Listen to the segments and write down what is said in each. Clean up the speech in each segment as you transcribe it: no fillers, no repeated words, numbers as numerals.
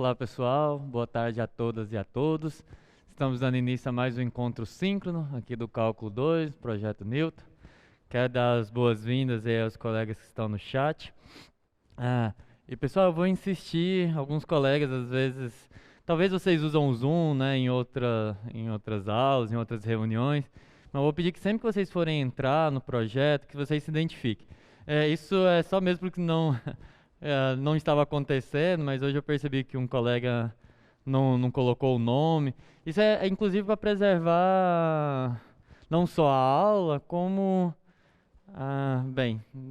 Olá pessoal, boa tarde a todas e a todos. Estamos dando início a mais um encontro síncrono aqui do Cálculo 2, Projeto Newton. Quero dar as boas-vindas aí aos colegas que estão no chat. E pessoal, eu vou insistir, alguns colegas às vezes, talvez vocês usam o Zoom, né, em outras aulas, em outras reuniões, mas eu vou pedir que sempre que vocês forem entrar no projeto, que vocês se identifiquem. Isso é só mesmo porque não estava acontecendo, mas hoje eu percebi que um colega não colocou o nome. Isso é inclusive para preservar não só a aula, como,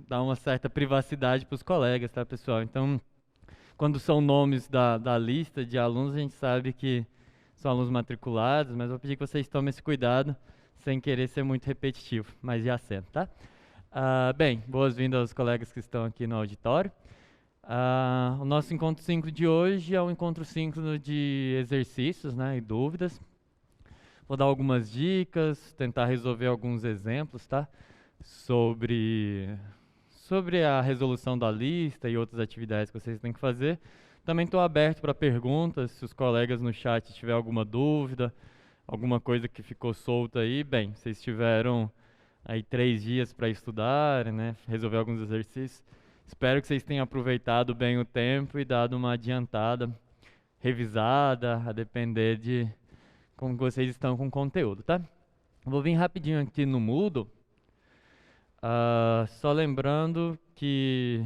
dar uma certa privacidade para os colegas, tá, pessoal? Então, quando são nomes da lista de alunos, a gente sabe que são alunos matriculados, mas vou pedir que vocês tomem esse cuidado, sem querer ser muito repetitivo, mas já sendo, tá? Boas-vindas aos colegas que estão aqui no auditório. O nosso encontro síncrono de hoje é um encontro síncrono de exercícios, né, e dúvidas. Vou dar algumas dicas, tentar resolver alguns exemplos, tá? Sobre a resolução da lista e outras atividades que vocês têm que fazer. Também estou aberto para perguntas, se os colegas no chat tiverem alguma dúvida, alguma coisa que ficou solta aí. Bem, vocês tiveram aí 3 dias para estudar, né, resolver alguns exercícios. Espero que vocês tenham aproveitado bem o tempo e dado uma adiantada, revisada, a depender de como vocês estão com o conteúdo, tá? Vou vir rapidinho aqui no Moodle, só lembrando que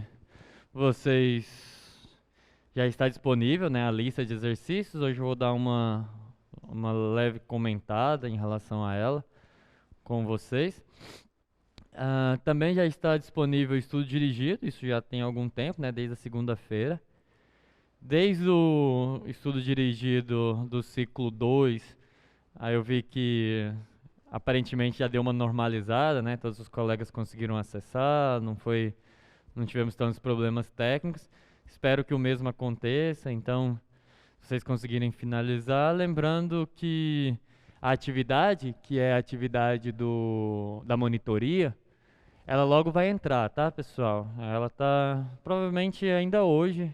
vocês já está disponível, né, a lista de exercícios. Hoje eu vou dar uma leve comentada em relação a ela com vocês. Também já está disponível o estudo dirigido, isso já tem algum tempo, né, desde a segunda-feira. Desde o estudo dirigido do ciclo 2, aí eu vi que aparentemente já deu uma normalizada, né, todos os colegas conseguiram acessar, não tivemos tantos problemas técnicos. Espero que o mesmo aconteça, então, se vocês conseguirem finalizar, lembrando que a atividade, que é a atividade da monitoria, ela logo vai entrar, tá, pessoal? Ela tá provavelmente ainda hoje,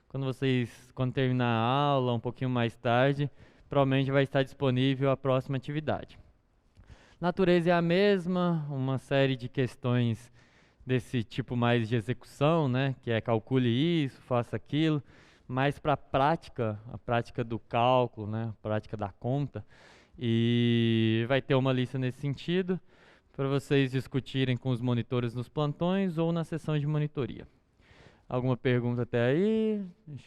quando terminar a aula, um pouquinho mais tarde, provavelmente vai estar disponível a próxima atividade. Natureza é a mesma, uma série de questões desse tipo mais de execução, né? Que é calcule isso, faça aquilo, mais para a prática do cálculo, né? A prática da conta. E vai ter uma lista nesse sentido, para vocês discutirem com os monitores nos plantões ou na sessão de monitoria. Alguma pergunta até aí?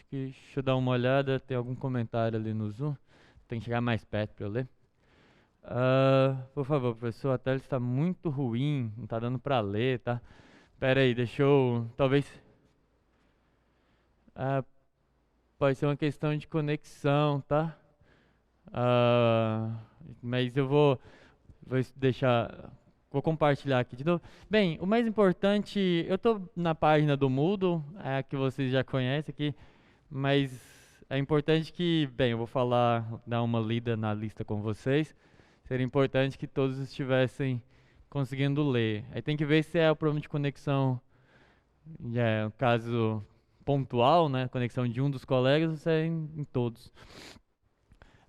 Deixa eu dar uma olhada, tem algum comentário ali no Zoom? Tem que chegar mais perto para eu ler. Por favor, professor, a tela está muito ruim, não está dando para ler, tá? Espera aí, deixa eu... Talvez... pode ser uma questão de conexão, tá? Mas eu vou deixar... Vou compartilhar aqui de novo. Bem, o mais importante, eu estou na página do Moodle, que vocês já conhecem aqui, mas é importante que, bem, eu vou dar uma lida na lista com vocês. Seria importante que todos estivessem conseguindo ler. Aí tem que ver se é o problema de conexão, um caso pontual, né, conexão de um dos colegas, ou se é em todos.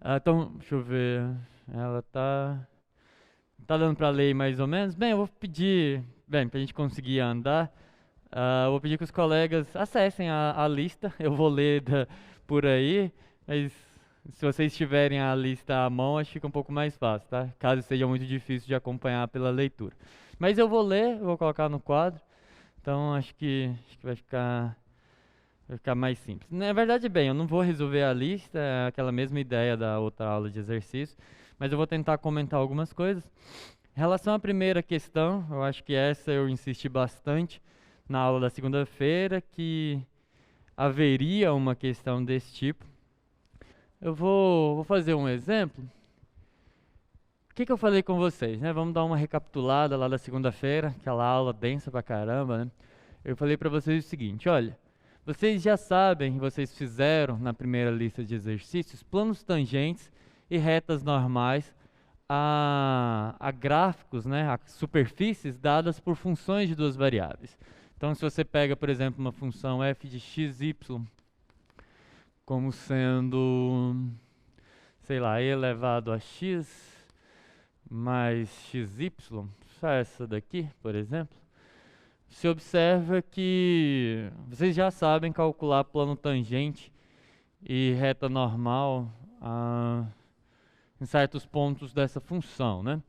Então, deixa eu ver, ela tá dando para ler mais ou menos? Bem, eu vou pedir, para a gente conseguir andar, eu vou pedir que os colegas acessem a lista, eu vou ler por aí, mas se vocês tiverem a lista à mão, acho que fica um pouco mais fácil, tá? Caso seja muito difícil de acompanhar pela leitura. Mas eu vou ler, eu vou colocar no quadro, então acho que vai ficar mais simples. Na verdade, bem, eu não vou resolver a lista, é aquela mesma ideia da outra aula de exercício, mas eu vou tentar comentar algumas coisas. Em relação à primeira questão, eu acho que essa eu insisti bastante na aula da segunda-feira, que haveria uma questão desse tipo. Eu vou fazer um exemplo. O que eu falei com vocês, né? Vamos dar uma recapitulada lá da segunda-feira, aquela aula densa pra caramba, né? Eu falei para vocês o seguinte, olha, vocês já sabem, vocês fizeram na primeira lista de exercícios, planos tangentes e retas normais a gráficos, né, a superfícies dadas por funções de duas variáveis. Então, se você pega, por exemplo, uma função f de x, y como sendo, sei lá, e elevado a x mais xy, só essa daqui, por exemplo, se observa que vocês já sabem calcular plano tangente e reta normal em certos pontos dessa função, né?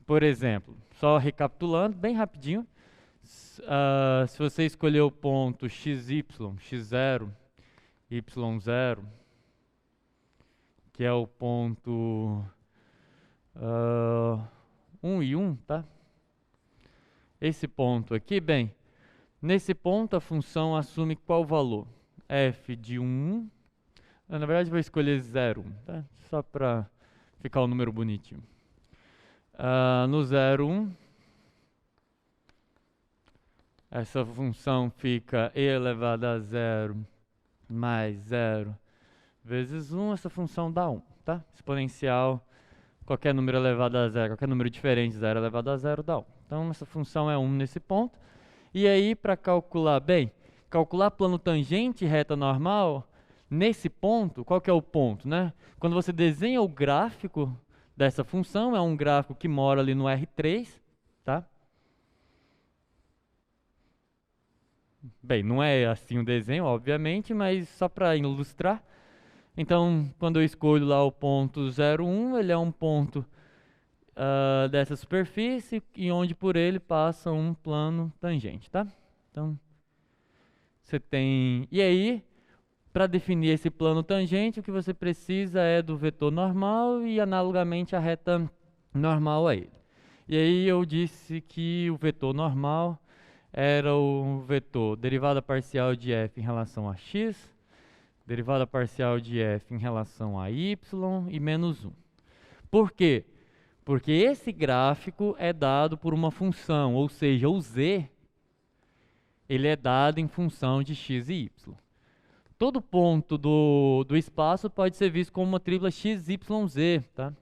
Por exemplo, só recapitulando bem rapidinho, se você escolher o ponto xy, x0, y0, que é o ponto 1 e 1, tá? Esse ponto aqui, bem, nesse ponto a função assume qual valor? F de 1, na verdade vou escolher 0, tá? Só para ficar o número bonitinho. No 0, 1, essa função fica e elevado a 0 mais 0 vezes 1, essa função dá 1, tá? Exponencial, qualquer número elevado a 0, qualquer número diferente de 0 elevado a 0 dá 1. Então essa função é 1 nesse ponto. E aí, para calcular, bem, calcular plano tangente e reta normal, nesse ponto, qual que é o ponto, né? Quando você desenha o gráfico dessa função, é um gráfico que mora ali no R3, tá? Bem, não é assim o desenho, obviamente, mas só para ilustrar. Então, quando eu escolho lá o ponto 0,1, ele é um ponto dessa superfície e onde por ele passa um plano tangente, tá? Então, você tem... E aí, para definir esse plano tangente, o que você precisa é do vetor normal e analogamente a reta normal a ele. E aí eu disse que o vetor normal era o vetor derivada parcial de f em relação a x, derivada parcial de f em relação a y e menos 1. Por quê? Porque esse gráfico é dado por uma função, ou seja, o z, ele é dado em função de x e y. Todo ponto do espaço pode ser visto como uma tripla x, y, z, tá?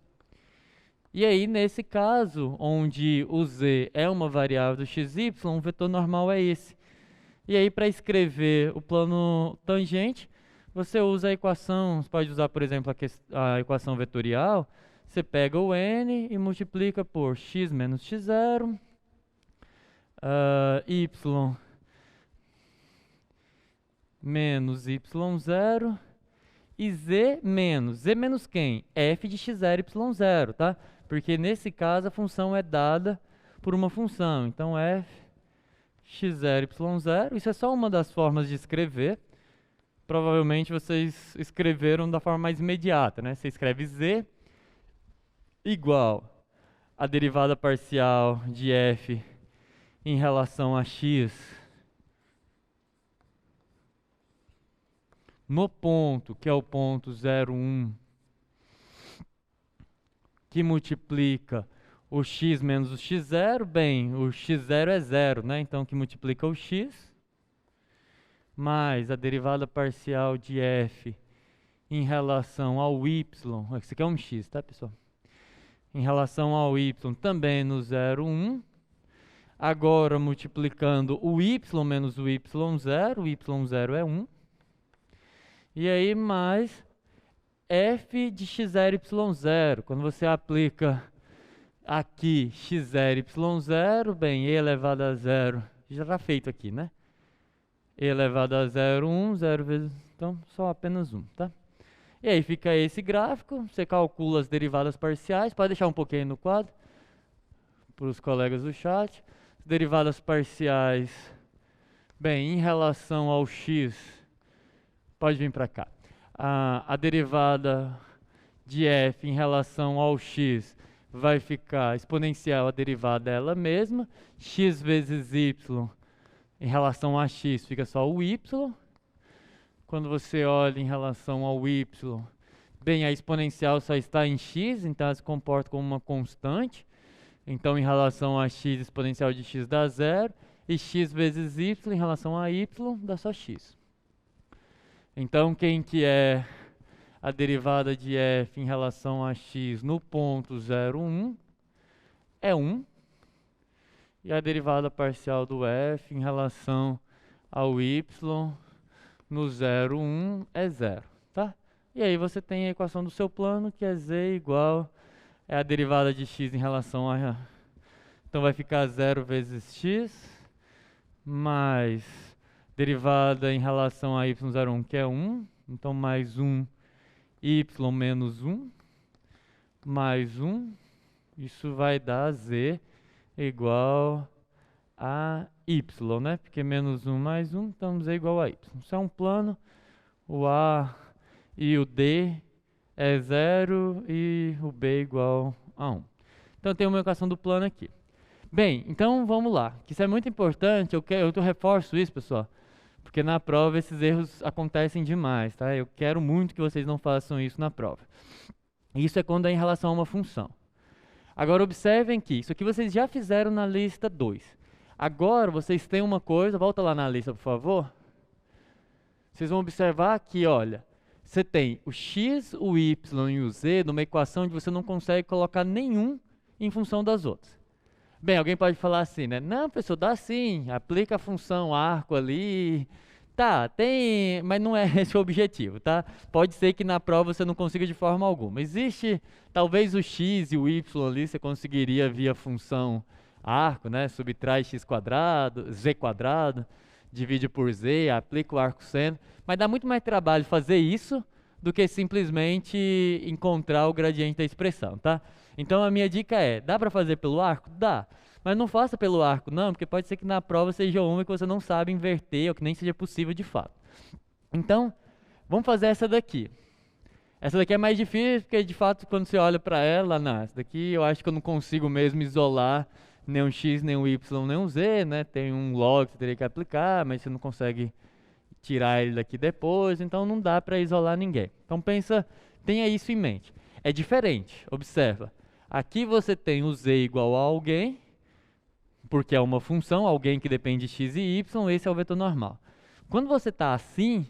E aí, nesse caso, onde o z é uma variável do x, y, o vetor normal é esse. E aí, para escrever o plano tangente, você usa a equação, você pode usar, por exemplo, a equação vetorial. Você pega o n e multiplica por x menos x0, y menos y0 e z menos quem? F de x0, y0, tá? Porque nesse caso a função é dada por uma função. Então f x0, y0, isso é só uma das formas de escrever. Provavelmente vocês escreveram da forma mais imediata, né? Você escreve z igual a derivada parcial de f em relação a x no ponto, que é o ponto 0,1, que multiplica o x menos o x0, bem, o x0 é 0, né? Então, que multiplica o x, mais a derivada parcial de f em relação ao y, isso aqui é um x, tá, pessoal? Em relação ao y, também no 0,1. Agora, multiplicando o y menos o y0 é 1. E aí, mais f de x0, y0. Quando você aplica aqui x0, y0, bem, e elevado a 0, já está feito aqui, né? E elevado a 0, 1, 0 vezes, então, só apenas 1, tá? E aí fica esse gráfico, você calcula as derivadas parciais, pode deixar um pouquinho aí no quadro, para os colegas do chat. Derivadas parciais, bem, em relação ao x, pode vir para cá. A derivada de f em relação ao x vai ficar exponencial a derivada dela mesma. X vezes y em relação a x fica só o y. Quando você olha em relação ao y, bem, a exponencial só está em x, então ela se comporta como uma constante. Então, em relação a x, exponencial de x dá 0. E x vezes y em relação a y dá só x. Então, quem que é a derivada de f em relação a x no ponto 0,1 é 1. E a derivada parcial do f em relação ao y no 0,1 é 0. tá? E aí você tem a equação do seu plano, que é z igual a derivada de x em relação a... Então vai ficar 0 vezes x, mais derivada em relação a y01, que é 1. Então mais 1, y menos 1, mais 1. Isso vai dar z igual a y, né? Porque menos 1 mais 1, então z igual a y. Isso é um plano, o a e o d é 0 e o b igual a 1. Então eu tenho uma equação do plano aqui. Bem, então vamos lá, que isso é muito importante, eu reforço isso, pessoal, porque na prova esses erros acontecem demais, tá? Eu quero muito que vocês não façam isso na prova. Isso é quando é em relação a uma função. Agora observem que isso aqui vocês já fizeram na lista 2. Agora vocês têm uma coisa, volta lá na lista, por favor. Vocês vão observar que, olha, você tem o x, o y e o z numa equação onde você não consegue colocar nenhum em função das outras. Bem, alguém pode falar assim, né? Não, professor, dá sim, aplica a função arco ali. Tá, tem, mas não é esse o objetivo, tá? Pode ser que na prova você não consiga de forma alguma. Existe, talvez o x e o y ali você conseguiria via função arco, né? Subtrai x quadrado, z quadrado, divide por z, aplica o arco seno. Mas dá muito mais trabalho fazer isso do que simplesmente encontrar o gradiente da expressão, tá? Então a minha dica é, dá para fazer pelo arco? Dá. Mas não faça pelo arco não, porque pode ser que na prova seja uma que você não sabe inverter ou que nem seja possível de fato. Então, vamos fazer essa daqui. Essa daqui é mais difícil, porque de fato quando você olha para ela, não, essa daqui eu acho que eu não consigo mesmo isolar nem um x, nem um y, nem um z, né? Tem um log que você teria que aplicar, mas você não consegue tirar ele daqui depois, então não dá para isolar ninguém. Então pensa, tenha isso em mente. É diferente, observa. Aqui você tem o z igual a alguém, porque é uma função, alguém que depende de x e y, esse é o vetor normal. Quando você está assim,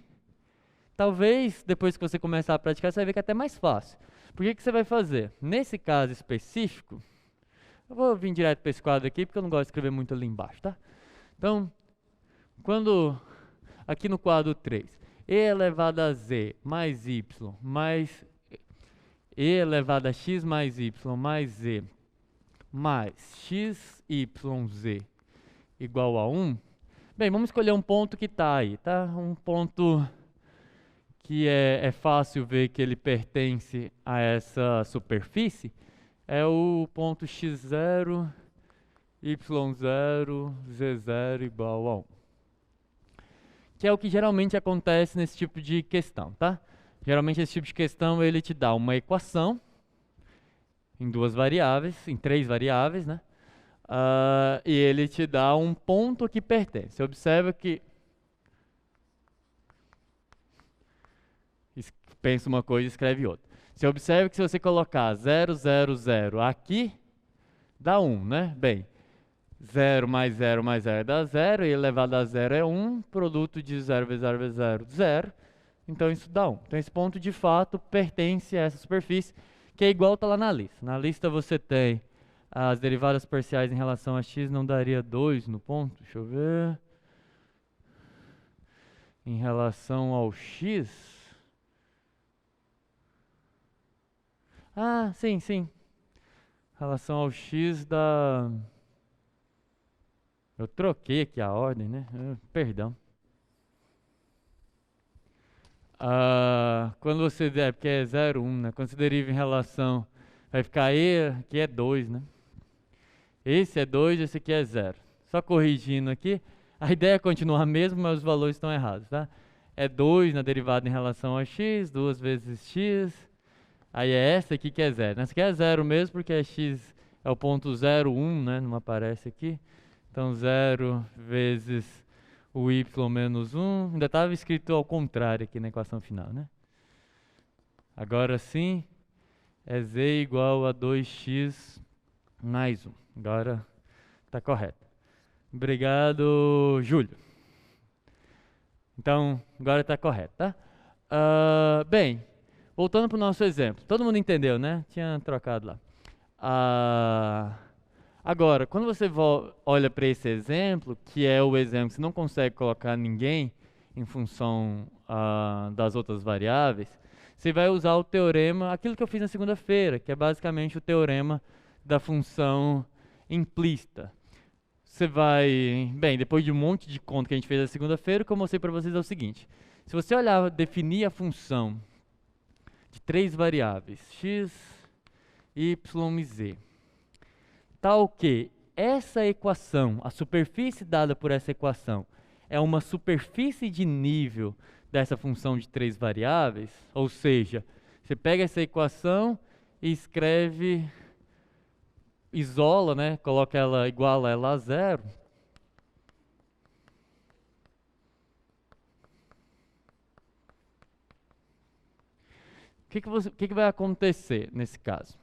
talvez depois que você começar a praticar, você vai ver que é até mais fácil. Por que você vai fazer? Nesse caso específico, eu vou vir direto para esse quadro aqui, porque eu não gosto de escrever muito ali embaixo, tá? Então, quando, aqui no quadro 3, e elevado a z mais y mais e elevado a x mais y mais z mais xyz igual a 1. Bem, vamos escolher um ponto que está aí, tá? Um ponto que é fácil ver que ele pertence a essa superfície. É o ponto x0, y0, z0 igual a 1. Que é o que geralmente acontece nesse tipo de questão, tá? Geralmente esse tipo de questão ele te dá uma equação em duas variáveis, em três variáveis, né? E ele te dá um ponto que pertence. Você observa que... Pensa uma coisa e escreve outra. Você observa que se você colocar 0, 0, 0 aqui, dá 1, né? Bem, 0 mais 0 mais 0 dá 0, e elevado a 0 é 1, produto de 0 vezes 0 vezes 0, 0. Então isso dá 1. Então esse ponto de fato pertence a essa superfície, que é igual está lá na lista. Na lista você tem as derivadas parciais em relação a x, não daria 2 no ponto? Deixa eu ver. Em relação ao x... Ah, sim, sim. Em relação ao x da... Eu troquei aqui a ordem, né? Perdão. Quando você... porque é 0, 1, né? Quando você deriva em relação... Vai ficar e, aqui é 2, né? Esse é 2, esse aqui é 0. Só corrigindo aqui. A ideia é continuar a mesma, mas os valores estão errados, tá? É 2 na derivada em relação a x, 2 vezes x... Aí é essa aqui que é 0. Essa aqui é 0 mesmo, porque é x é o ponto 0, 1, né? Não aparece aqui. Então 0 vezes o y menos 1. Ainda estava escrito ao contrário aqui na equação final, né? Agora sim, é z igual a 2x mais 1. Agora está correto. Obrigado, Júlio. Então, agora está correto, tá? Bem... Voltando para o nosso exemplo, todo mundo entendeu, né? Tinha trocado lá. Agora, quando você olha para esse exemplo, que é o exemplo que você não consegue colocar ninguém em função das outras variáveis, você vai usar o teorema, aquilo que eu fiz na segunda-feira, que é basicamente o teorema da função implícita. Você vai... Bem, depois de um monte de conta que a gente fez na segunda-feira, o que eu mostrei para vocês é o seguinte. Se você olhar, definir a função de 3 variáveis, x, y e z, tal que essa equação, a superfície dada por essa equação, é uma superfície de nível dessa função de 3 variáveis, ou seja, você pega essa equação e escreve, isola, né, coloca ela igual a ela a zero. O que vai acontecer nesse caso?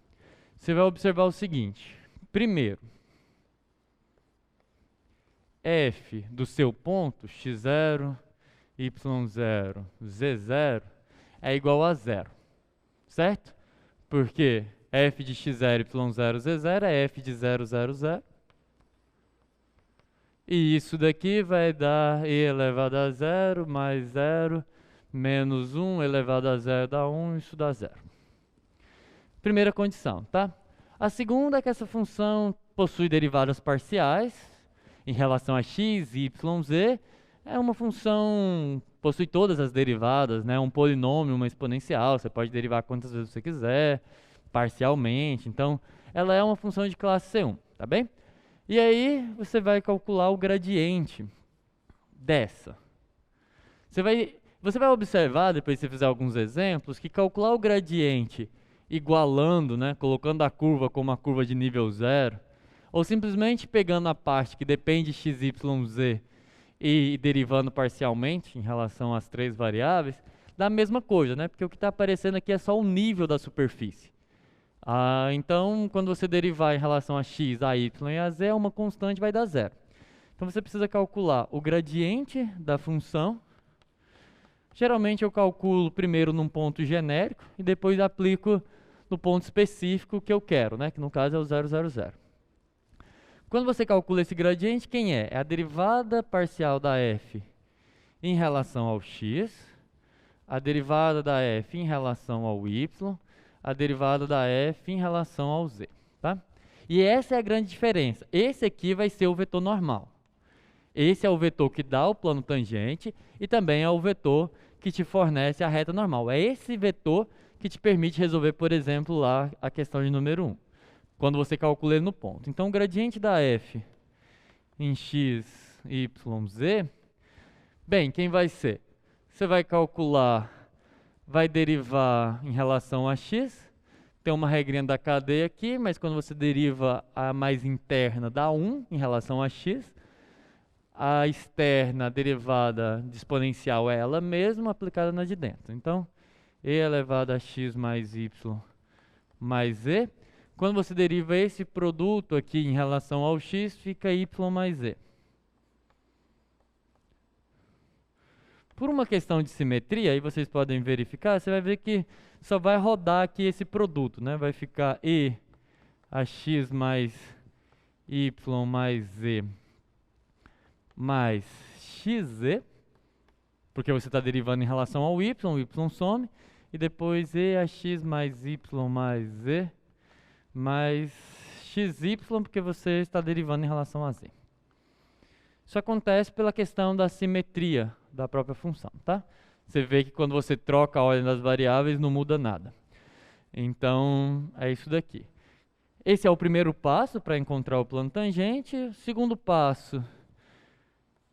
Você vai observar o seguinte. Primeiro, f do seu ponto, x0, y0, z0, é igual a zero, certo? Porque f de x0, y0, z0 é f de 0, 0, 0. E isso daqui vai dar e elevado a zero mais 0 menos 1 elevado a zero dá 1, isso dá zero. Primeira condição, tá? A segunda é que essa função possui derivadas parciais em relação a x, y, z. É uma função, possui todas as derivadas, né? Um polinômio, uma exponencial, você pode derivar quantas vezes você quiser, parcialmente. Então, ela é uma função de classe C1, tá bem? E aí, você vai calcular o gradiente dessa. Você vai observar, depois que você fizer alguns exemplos, que calcular o gradiente igualando, né, colocando a curva como uma curva de nível 0, ou simplesmente pegando a parte que depende de x, y, z e derivando parcialmente em relação às 3 variáveis, dá a mesma coisa, né? Porque o que está aparecendo aqui é só o nível da superfície. Então, quando você derivar em relação a x, a y e a z, é uma constante, vai dar zero. Então, você precisa calcular o gradiente da função. Geralmente, eu calculo primeiro num ponto genérico e depois aplico no ponto específico que eu quero, né? Que no caso é o 0, 0, 0. Quando você calcula esse gradiente, quem é? É a derivada parcial da f em relação ao x, a derivada da f em relação ao y, a derivada da f em relação ao z, tá? E essa é a grande diferença. Esse aqui vai ser o vetor normal. Esse é o vetor que dá o plano tangente e também é o vetor que te fornece a reta normal. É esse vetor que te permite resolver, por exemplo, lá a questão de número 1, quando você calcula ele no ponto. Então, o gradiente da f em x, y, z, bem, quem vai ser? Você vai calcular, vai derivar em relação a x, tem uma regrinha da cadeia aqui, mas quando você deriva a mais interna, dá 1 em relação a x. A externa, a derivada de exponencial é ela mesma aplicada na de dentro. Então, e elevado a x mais y mais z. Quando você deriva esse produto aqui em relação ao x, fica y mais z. Por uma questão de simetria, aí vocês podem verificar, você vai ver que só vai rodar aqui esse produto, né? Vai ficar e a x mais y mais z mais xz, porque você está derivando em relação ao y, o y some, e depois e a x mais y mais z mais xy, porque você está derivando em relação a z. Isso acontece pela questão da simetria da própria função, tá? Você vê que quando você troca a ordem das variáveis, não muda nada. Então, é isso daqui. Esse é o primeiro passo para encontrar o plano tangente. O segundo passo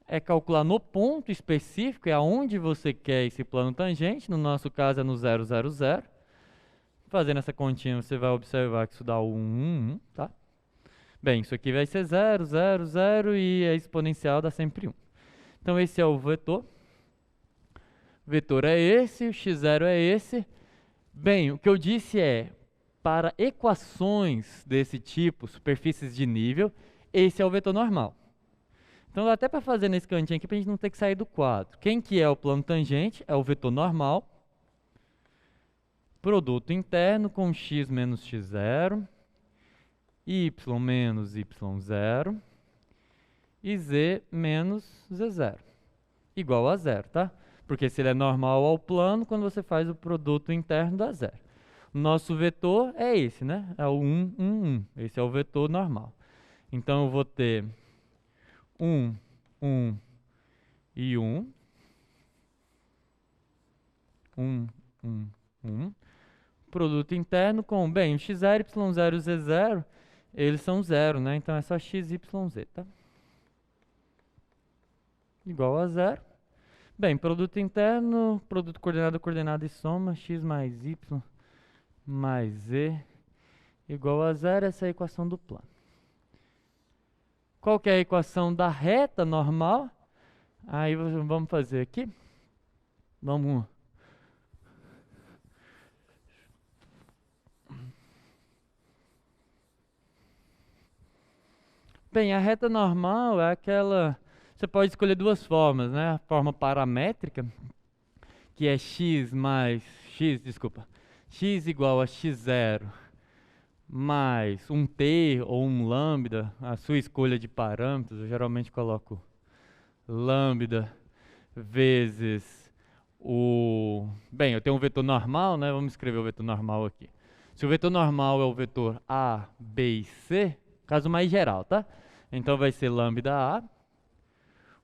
é calcular no ponto específico, é aonde você quer esse plano tangente. No nosso caso é no 0, 0, 0. Fazendo essa continha, você vai observar que isso dá 1, 1, 1, tá? Bem, isso aqui vai ser 0, 0, 0 e a exponencial dá sempre 1. Então, esse é o vetor. O vetor é esse, o x0 é esse. Bem, o que eu disse é, para equações desse tipo, superfícies de nível, esse é o vetor normal. Então, dá até para fazer nesse cantinho aqui para a gente não ter que sair do quadro. Quem que é o plano tangente? É o vetor normal. Produto interno com x menos x0, y menos y0 e z menos z0, igual a zero, tá? porque se ele é normal ao plano, quando você faz o produto interno dá zero. Nosso vetor é esse, né? É o 1, 1, 1. Esse é o vetor normal. Então eu vou ter 1, 1 e 1. 1, 1, 1. Produto interno com, bem, o x0, y0 e z0, eles são zero, né? Então é só x, y, z, tá? Igual a zero. Bem, produto interno, produto coordenada, coordenada e soma, x mais y mais z igual a zero, essa é a equação do plano. Qual que é a equação da reta normal? Aí vamos fazer aqui. Vamos... Bem, a reta normal é aquela... Você pode escolher duas formas, né? A forma paramétrica, que é x igual a x0 mais um t ou um lambda, a sua escolha de parâmetros. Eu geralmente coloco lambda vezes o... Bem, eu tenho um vetor normal, né? Vamos escrever o vetor normal aqui. Se o vetor normal é o vetor A, B e C, caso mais geral, tá? Então vai ser lambda A.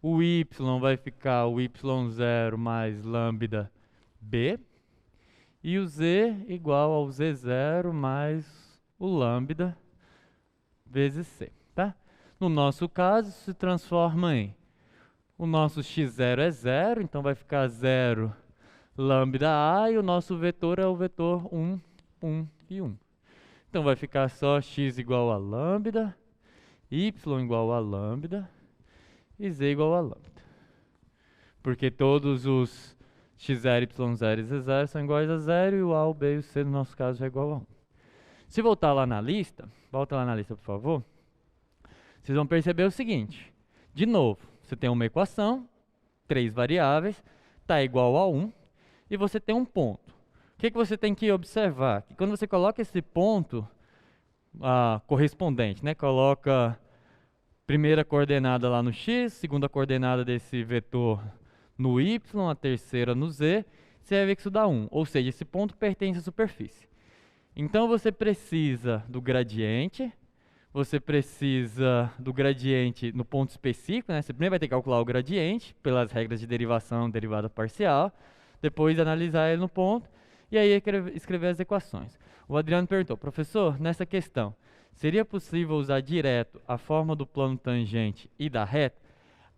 O y vai ficar o y0 mais lambda B. E o z igual ao z0 mais o lambda vezes c, tá? No nosso caso, se transforma em... O nosso x0 é 0, então vai ficar 0 lambda a, e o nosso vetor é o vetor 1, 1 e 1. Então vai ficar só x igual a lambda, y igual a lambda e z igual a lambda. Porque todos os x0, y0 e z0 são iguais a 0 e o a, o b e o c no nosso caso é igual a 1. Se voltar lá na lista, volta lá na lista por favor, vocês vão perceber o seguinte. De novo, você tem uma equação, 3 variáveis, está igual a 1, e você tem um ponto. O que você tem que observar? Que quando você coloca esse ponto correspondente, né? Coloca primeira coordenada lá no x, segunda coordenada desse vetor no y, a terceira no z, você vai ver que isso dá 1. Ou seja, esse ponto pertence à superfície. Então você precisa do gradiente, no ponto específico, né? Você primeiro vai ter que calcular o gradiente pelas regras de derivação, derivada parcial, depois analisar ele no ponto e aí escrever as equações. O Adriano perguntou, professor, nessa questão, seria possível usar direto a forma do plano tangente e da reta?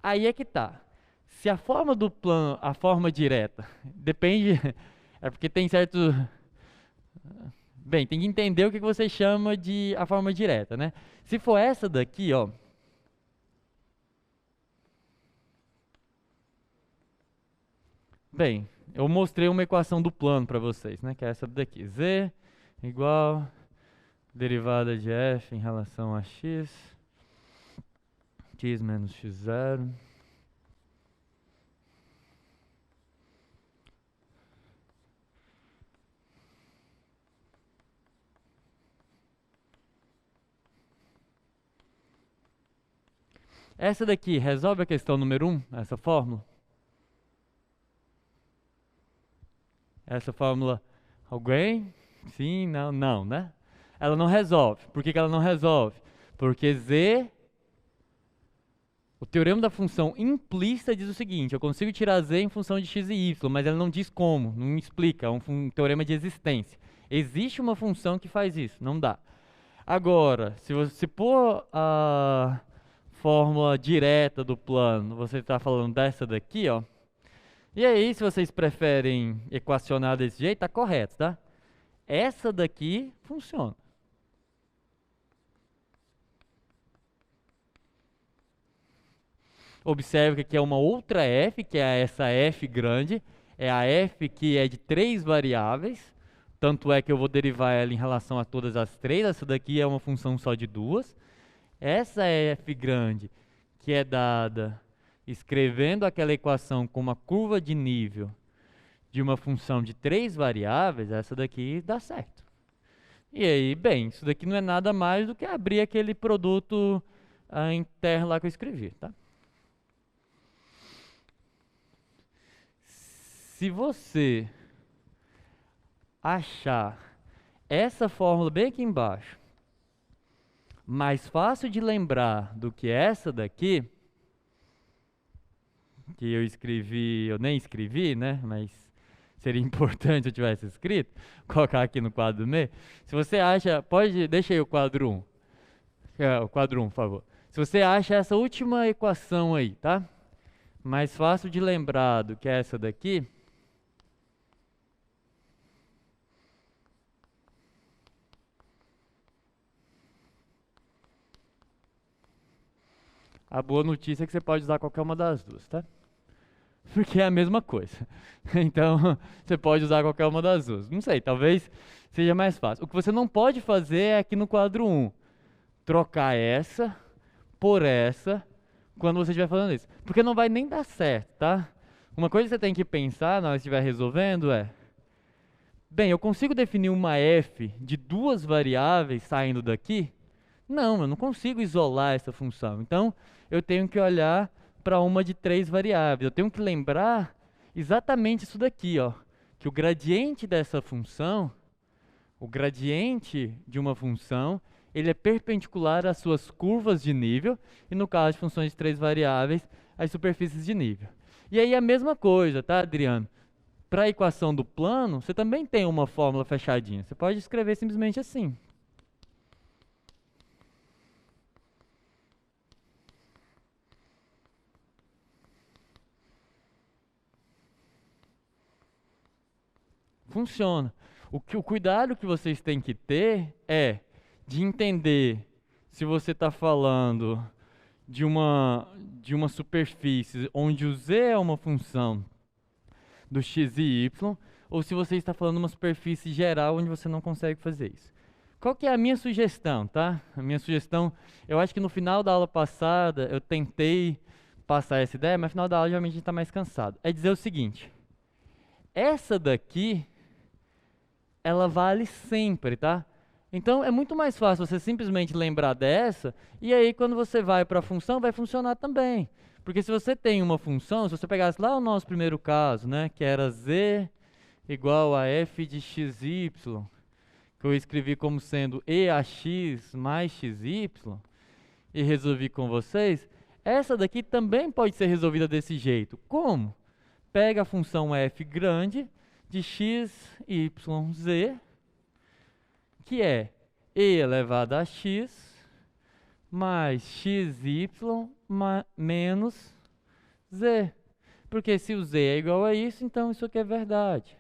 Aí é que tá. Se a forma do plano, a forma direta, depende, é porque tem certo... Bem, tem que entender o que você chama de a forma direta, né? Se for essa daqui, ó. Bem, eu mostrei uma equação do plano para vocês, né? Que é essa daqui. Z igual derivada de f em relação a x menos x0. Essa daqui resolve a questão número 1, essa fórmula? Essa fórmula, alguém? Sim, não, não, né? Ela não resolve. Por que ela não resolve? Porque z, o teorema da função implícita diz o seguinte, eu consigo tirar z em função de x e y, mas ela não diz como, não explica, é um teorema de existência. Existe uma função que faz isso, não dá. Agora, se você pôr a fórmula direta do plano, você está falando dessa daqui, ó. E aí, se vocês preferem equacionar desse jeito, tá correto, tá? Essa daqui funciona. Observe que aqui é uma outra f, que é essa f grande. É a f que é de 3 variáveis. Tanto é que eu vou derivar ela em relação a todas as 3. Essa daqui é uma função só de 2. Essa f grande, que é dada escrevendo aquela equação com uma curva de nível de uma função de 3 variáveis, essa daqui dá certo. E aí, bem, isso daqui não é nada mais do que abrir aquele produto interno lá que eu escrevi, tá? se você achar essa fórmula bem aqui embaixo mais fácil de lembrar do que essa daqui, que eu escrevi, eu nem escrevi, né? Mas seria importante se eu tivesse escrito, colocar aqui no quadro do meio. Se você acha, deixa aí o quadro 1. O quadro 1, por favor. Se você acha essa última equação aí, tá? Mais fácil de lembrar do que essa daqui, a boa notícia é que você pode usar qualquer uma das duas, tá? Porque é a mesma coisa. Então, você pode usar qualquer uma das duas. Não sei, talvez seja mais fácil. O que você não pode fazer é aqui no quadro 1, trocar essa por essa quando você estiver falando isso. Porque não vai nem dar certo, tá? Uma coisa que você tem que pensar na hora que estiver resolvendo é: bem, eu consigo definir uma f de duas variáveis saindo daqui? Não, eu não consigo isolar essa função. Então, eu tenho que olhar para uma de 3 variáveis. Eu tenho que lembrar exatamente isso daqui, ó, que o gradiente dessa função, o gradiente de uma função, ele é perpendicular às suas curvas de nível, e no caso de funções de 3 variáveis, às superfícies de nível. E aí a mesma coisa, tá, Adriano? Para a equação do plano, você também tem uma fórmula fechadinha. Você pode escrever simplesmente assim. Funciona. O cuidado que vocês têm que ter é de entender se você está falando de uma superfície onde o z é uma função do x e y, ou se você está falando de uma superfície geral onde você não consegue fazer isso. Qual que é a minha sugestão, tá? A minha sugestão, eu acho que no final da aula passada eu tentei passar essa ideia, mas no final da aula geralmente a gente está mais cansado. É dizer o seguinte: essa daqui, ela vale sempre, tá? Então é muito mais fácil você simplesmente lembrar dessa, e aí quando você vai para a função, vai funcionar também. Porque se você tem uma função, se você pegasse lá o nosso primeiro caso, né, que era z igual a f de xy, que eu escrevi como sendo eax mais xy, e resolvi com vocês, essa daqui também pode ser resolvida desse jeito. Como? Pega a função f grande de x, y, z, que é e elevado a x mais xy menos z. Porque se o z é igual a isso, então isso aqui é verdade.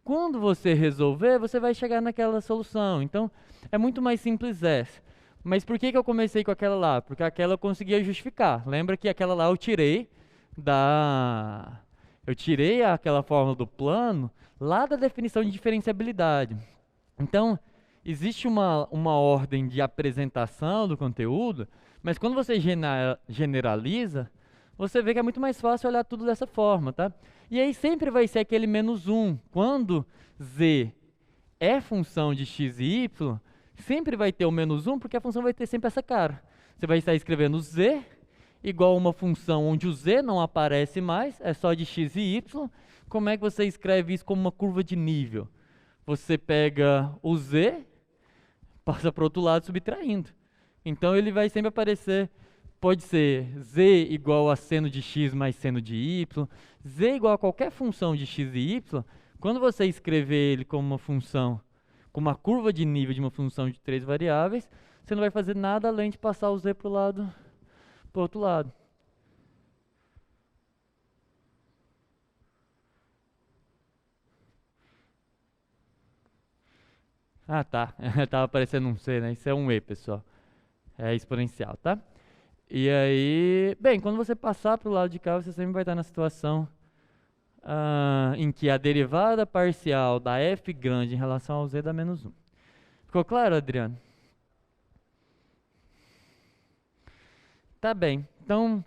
Quando você resolver, você vai chegar naquela solução. Então, é muito mais simples essa. Mas por que eu comecei com aquela lá? Porque aquela eu conseguia justificar. Lembra que aquela lá eu tirei aquela fórmula do plano lá da definição de diferenciabilidade. Então, existe uma ordem de apresentação do conteúdo, mas quando você generaliza, você vê que é muito mais fácil olhar tudo dessa forma, tá? E aí sempre vai ser aquele menos 1. Quando z é função de x e y, sempre vai ter o menos 1, porque a função vai ter sempre essa cara. Você vai estar escrevendo z igual a uma função onde o z não aparece mais, é só de x e y. Como é que você escreve isso como uma curva de nível? Você pega o z, passa para o outro lado subtraindo. Então ele vai sempre aparecer, pode ser z igual a seno de x mais seno de y, z igual a qualquer função de x e y. Quando você escrever ele como uma função, como uma curva de nível de uma função de 3 variáveis, você não vai fazer nada além de passar o z para o outro lado. Ah, tá. Tava aparecendo um C, né? Isso é um E, pessoal. É exponencial, tá? E aí, bem, quando você passar para o lado de cá, você sempre vai estar na situação em que a derivada parcial da f grande em relação ao z dá menos 1. Ficou claro, Adriano? Tá bem. Então,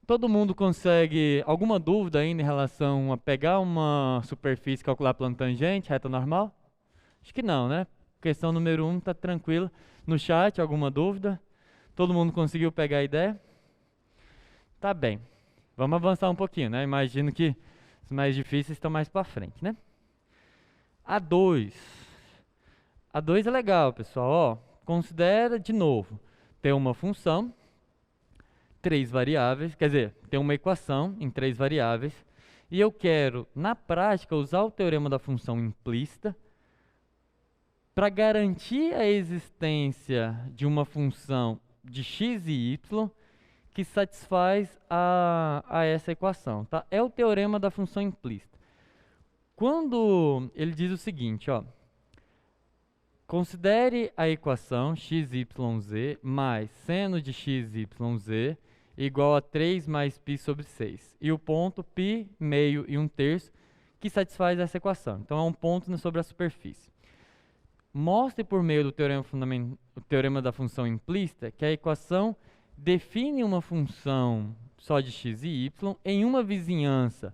todo mundo consegue alguma dúvida ainda em relação a pegar uma superfície e calcular plano tangente, reta normal? Acho que não, né? Questão número 1 tá tranquila. No chat, alguma dúvida? Todo mundo conseguiu pegar a ideia? Tá bem. Vamos avançar um pouquinho, né? Imagino que Os mais difíceis estão mais para frente, né? A2. A2 é legal, pessoal. Ó, considera, de novo, ter uma função, 3 variáveis, quer dizer, tem uma equação em 3 variáveis, e eu quero, na prática, usar o teorema da função implícita para garantir a existência de uma função de x e y que satisfaz a essa equação, tá? É o teorema da função implícita. Quando ele diz o seguinte, ó, considere a equação xyz mais seno de xyz igual a 3 mais π sobre 6. E o ponto π, meio e 1/3 que satisfaz essa equação. Então é um ponto sobre a superfície. Mostre por meio do teorema da função implícita que a equação define uma função só de x e y em uma vizinhança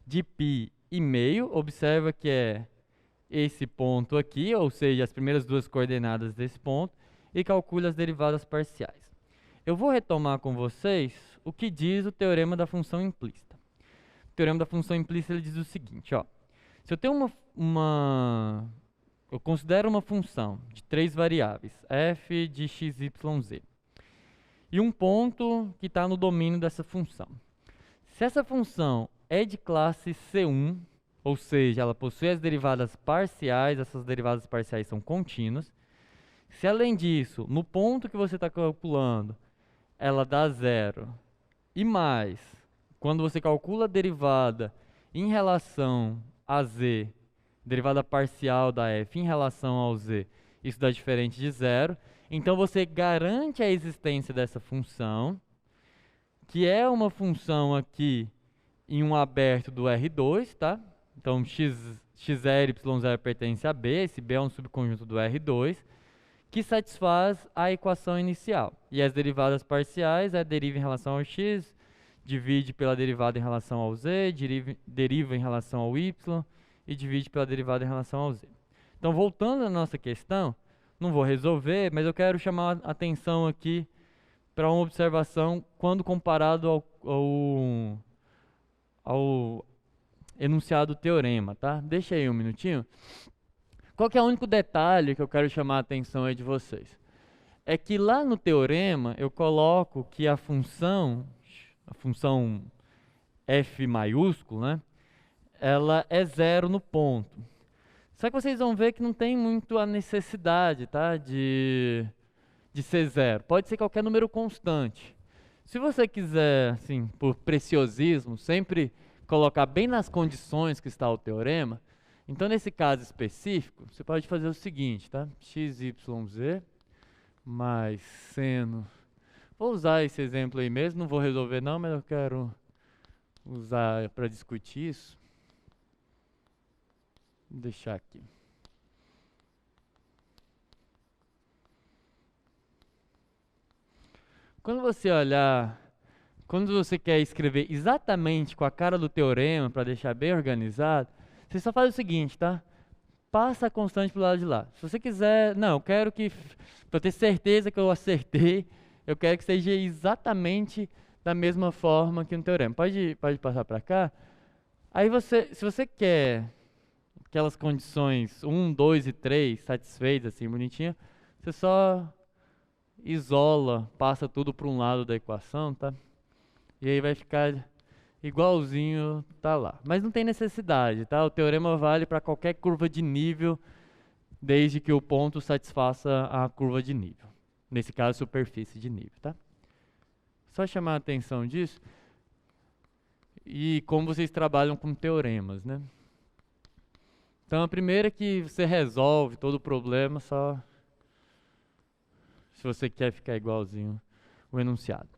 de π e meio. Observa que é esse ponto aqui, ou seja, as primeiras duas coordenadas desse ponto, e calcule as derivadas parciais. Eu vou retomar com vocês o que diz o teorema da função implícita. O teorema da função implícita ele diz o seguinte, ó, se eu tenho eu considero uma função de 3 variáveis, f de x, y, z, e um ponto que está no domínio dessa função. Se essa função é de classe C1, ou seja, ela possui as derivadas parciais, essas derivadas parciais são contínuas. Se além disso, no ponto que você está calculando, ela dá zero, e mais, quando você calcula a derivada em relação a z, derivada parcial da f em relação ao z, isso dá diferente de zero, então você garante a existência dessa função, que é uma função aqui em um aberto do R2, tá? Então x0, y0 pertence a B, esse B é um subconjunto do R2, que satisfaz a equação inicial. E as derivadas parciais é deriva em relação ao x, divide pela derivada em relação ao z, deriva em relação ao y e divide pela derivada em relação ao z. Então, voltando à nossa questão, não vou resolver, mas eu quero chamar a atenção aqui para uma observação quando comparado ao enunciado do teorema, tá? Deixa aí um minutinho. Qual que é o único detalhe que eu quero chamar a atenção aí de vocês? É que lá no teorema eu coloco que a função f maiúsculo, né? Ela é zero no ponto. Só que vocês vão ver que não tem muito a necessidade, tá? De ser zero. Pode ser qualquer número constante. Se você quiser, assim, por preciosismo, sempre colocar bem nas condições que está o teorema, então nesse caso específico, você pode fazer o seguinte, tá? x, y, z mais seno. Vou usar esse exemplo aí mesmo, não vou resolver não, mas eu quero usar para discutir isso. Vou deixar aqui. Quando você quer escrever exatamente com a cara do teorema, para deixar bem organizado, você só faz o seguinte, tá? Passa a constante para o lado de lá. Se você quiser, não, eu quero que, para ter certeza que eu acertei, eu quero que seja exatamente da mesma forma que no teorema. Pode passar para cá. Aí se você quer aquelas condições 1, 2 e 3 satisfeitas, assim, bonitinha, você só isola, passa tudo para um lado da equação, tá? E aí vai ficar igualzinho tá lá. Mas não tem necessidade, tá? O teorema vale para qualquer curva de nível, desde que o ponto satisfaça a curva de nível. Nesse caso, superfície de nível, tá? Só chamar a atenção disso. E como vocês trabalham com teoremas, né? Então, a primeira é que você resolve todo o problema só se você quer ficar igualzinho o enunciado.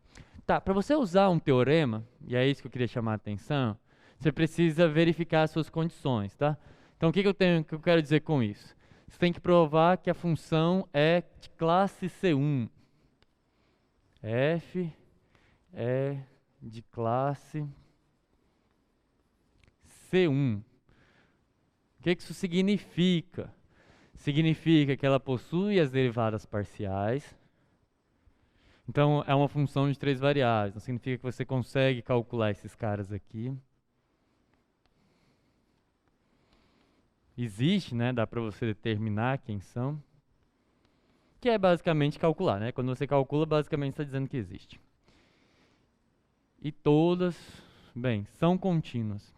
Tá, para você usar um teorema, e é isso que eu queria chamar a atenção, você precisa verificar as suas condições, tá? Então, o que eu quero dizer com isso? Você tem que provar que a função é de classe C1. F é de classe C1. O que isso significa? Significa que ela possui as derivadas parciais. Então, é uma função de 3 variáveis. Então, significa que você consegue calcular esses caras aqui. existe, né? Dá para você determinar quem são. Que é basicamente calcular, né? Quando você calcula, basicamente está dizendo que existe. E todas, bem, são contínuas.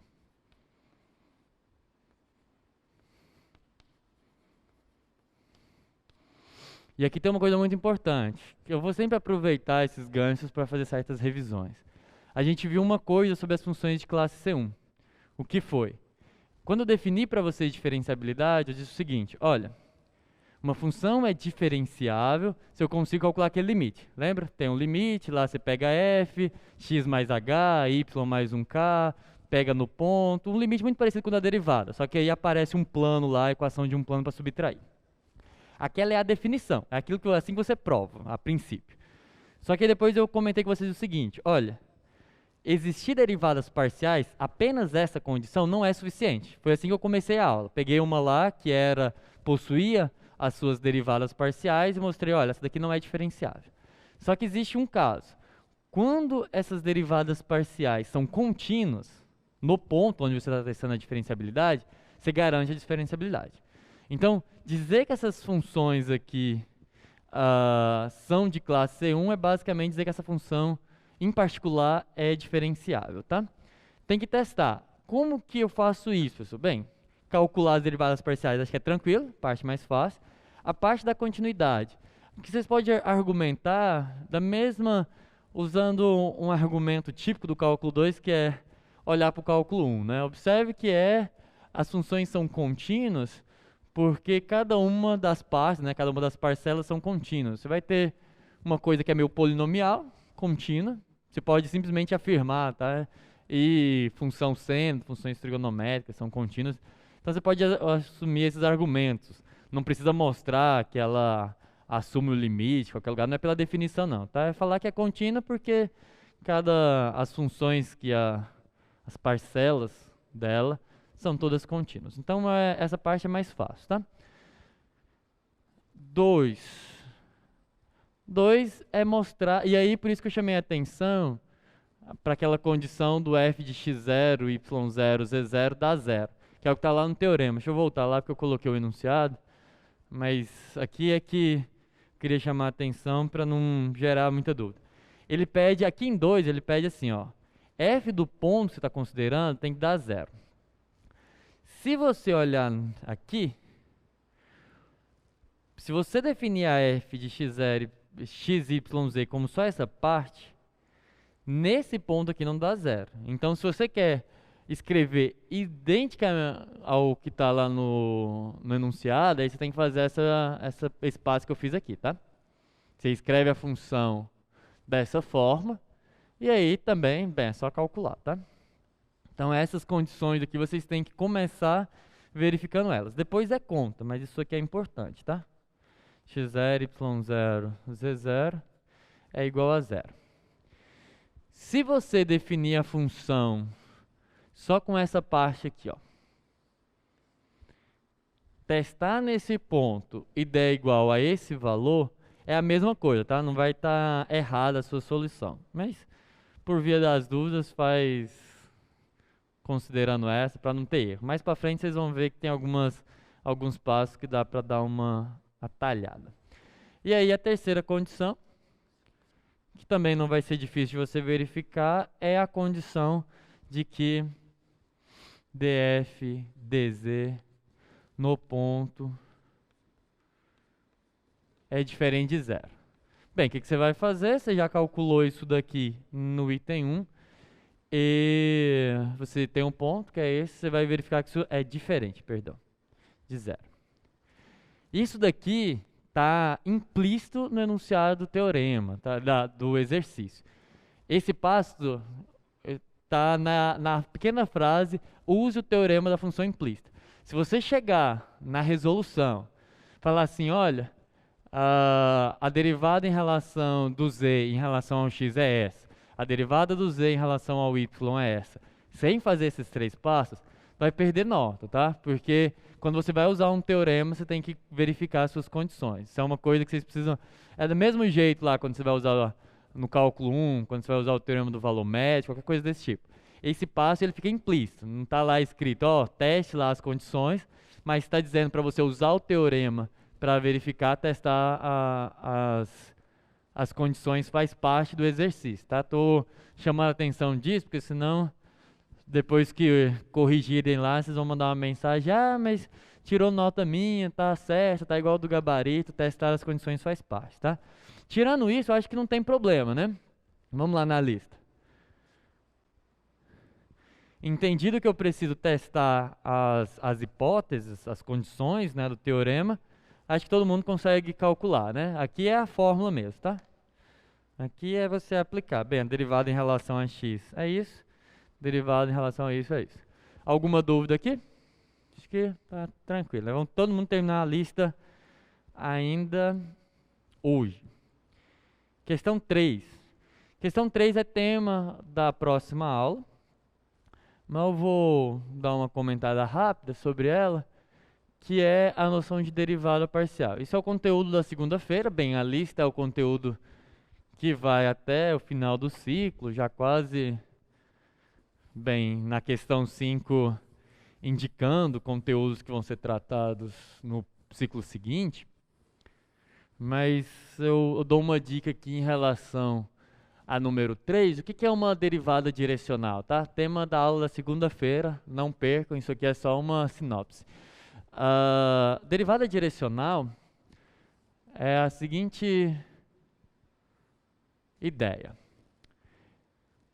E aqui tem uma coisa muito importante, que eu vou sempre aproveitar esses ganchos para fazer certas revisões. A gente viu uma coisa sobre as funções de classe C1. O que foi? Quando eu defini para vocês diferenciabilidade, eu disse o seguinte, olha, uma função é diferenciável se eu consigo calcular aquele limite. Lembra? Tem um limite, lá você pega f, x mais h, y mais 1k, pega no ponto, um limite muito parecido com o da derivada, só que aí aparece um plano lá, a equação de um plano para subtrair. Aquela é a definição, é aquilo que assim que você prova, a princípio. Só que depois eu comentei com vocês o seguinte, olha, existir derivadas parciais, apenas essa condição não é suficiente. Foi assim que eu comecei a aula. Peguei uma lá que possuía as suas derivadas parciais e mostrei, olha, essa daqui não é diferenciável. Só que existe um caso. Quando essas derivadas parciais são contínuas, no ponto onde você está testando a diferenciabilidade, você garante a diferenciabilidade. Então, dizer que essas funções aqui são de classe C1 é basicamente dizer que essa função, em particular, é diferenciável, tá? Tem que testar. Como que eu faço isso, pessoal? Bem, calcular as derivadas parciais acho que é tranquilo, parte mais fácil. A parte da continuidade, que vocês podem argumentar usando um argumento típico do cálculo 2, que é olhar para o cálculo 1, né? Observe que as funções são contínuas, porque cada uma das partes, né, cada uma das parcelas são contínuas. Você vai ter uma coisa que é meio polinomial, contínua. Você pode simplesmente afirmar, tá? E função seno, funções trigonométricas são contínuas. Então você pode assumir esses argumentos. Não precisa mostrar que ela assume o limite em qualquer lugar, não é pela definição não, tá? É falar que é contínua porque as funções as parcelas dela são todas contínuas. Então, essa parte é mais fácil, tá? 2 é mostrar, e aí por isso que eu chamei a atenção para aquela condição do f de x0, y0, z0 dá zero, que é o que está lá no teorema. Deixa eu voltar lá porque eu coloquei o enunciado, mas aqui é que eu queria chamar a atenção para não gerar muita dúvida. Ele pede, aqui em 2, ele pede assim, ó, f do ponto que você está considerando tem que dar zero. Se você olhar aqui, se você definir a f de x0, x, y, z como só essa parte, nesse ponto aqui não dá zero. Então, se você quer escrever idêntica ao que está lá no enunciado, aí você tem que fazer esse passo que eu fiz aqui, tá? Você escreve a função dessa forma, e aí também, bem, é só calcular, tá? Então essas condições aqui vocês têm que começar verificando elas. Depois é conta, mas isso aqui é importante, tá? x0, y0, z0 é igual a zero. Se você definir a função só com essa parte aqui, ó, testar nesse ponto e der igual a esse valor, é a mesma coisa, tá? Não vai estar errada a sua solução. Mas, por via das dúvidas, faz considerando essa para não ter erro. Mais para frente vocês vão ver que tem alguns passos que dá para dar uma atalhada. E aí a terceira condição, que também não vai ser difícil de você verificar, é a condição de que df, dz no ponto é diferente de zero. Bem, o que você vai fazer? Você já calculou isso daqui no item 1. E você tem um ponto, que é esse, você vai verificar que isso é diferente, de zero. Isso daqui está implícito no enunciado do teorema, tá? Do exercício. Esse passo está na pequena frase, use o teorema da função implícita. Se você chegar na resolução, falar assim, olha, a derivada em relação do z em relação ao x é essa, a derivada do z em relação ao y é essa, sem fazer esses 3 passos, vai perder nota, tá? Porque quando você vai usar um teorema, você tem que verificar as suas condições. Isso é uma coisa que vocês precisam... É do mesmo jeito lá, quando você vai usar no cálculo 1, quando você vai usar o teorema do valor médio, qualquer coisa desse tipo. Esse passo, ele fica implícito. Não está lá escrito, ó, teste lá as condições, mas está dizendo para você usar o teorema para verificar, testar as condições, faz parte do exercício, tá? Estou chamando a atenção disso, porque senão, depois que corrigirem lá, vocês vão mandar uma mensagem, mas tirou nota minha, tá certo, tá igual do gabarito, testar as condições faz parte, tá? Tirando isso, eu acho que não tem problema, né? Vamos lá na lista. Entendido que eu preciso testar as hipóteses, as condições, né, do teorema, acho que todo mundo consegue calcular, né? Aqui é a fórmula mesmo, tá? Aqui é você aplicar. Bem, a derivada em relação a x é isso, derivada em relação a isso é isso. Alguma dúvida aqui? Acho que tá tranquilo. Vamos todo mundo terminar a lista ainda hoje. Questão 3. Questão 3 é tema da próxima aula, mas eu vou dar uma comentada rápida sobre ela, que é a noção de derivada parcial. Isso é o conteúdo da segunda-feira. Bem, a lista é o conteúdo que vai até o final do ciclo, já quase, bem, na questão 5, indicando conteúdos que vão ser tratados no ciclo seguinte. Mas eu dou uma dica aqui em relação a número 3, o que é uma derivada direcional, tá? Tema da aula da segunda-feira, não percam, isso aqui é só uma sinopse. Derivada direcional é a seguinte ideia.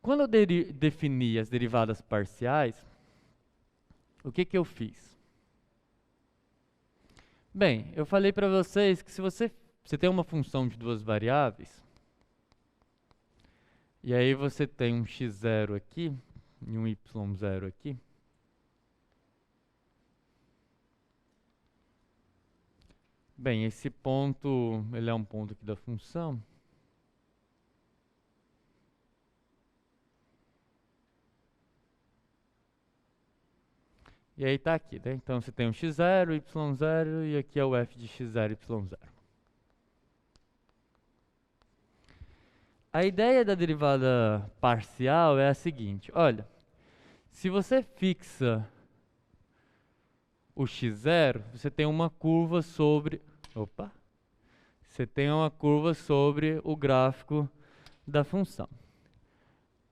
Quando eu defini as derivadas parciais, o que eu fiz? Bem, eu falei para vocês que se você tem uma função de duas variáveis, e aí você tem um x0 aqui e um y0 aqui, bem, esse ponto, ele é um ponto aqui da função. E aí está aqui, né? Então você tem um x0, y0 e aqui é o f de x0, y0. A ideia da derivada parcial é a seguinte, olha, se você fixa o x0, você tem uma curva sobre, você tem uma curva sobre o gráfico da função.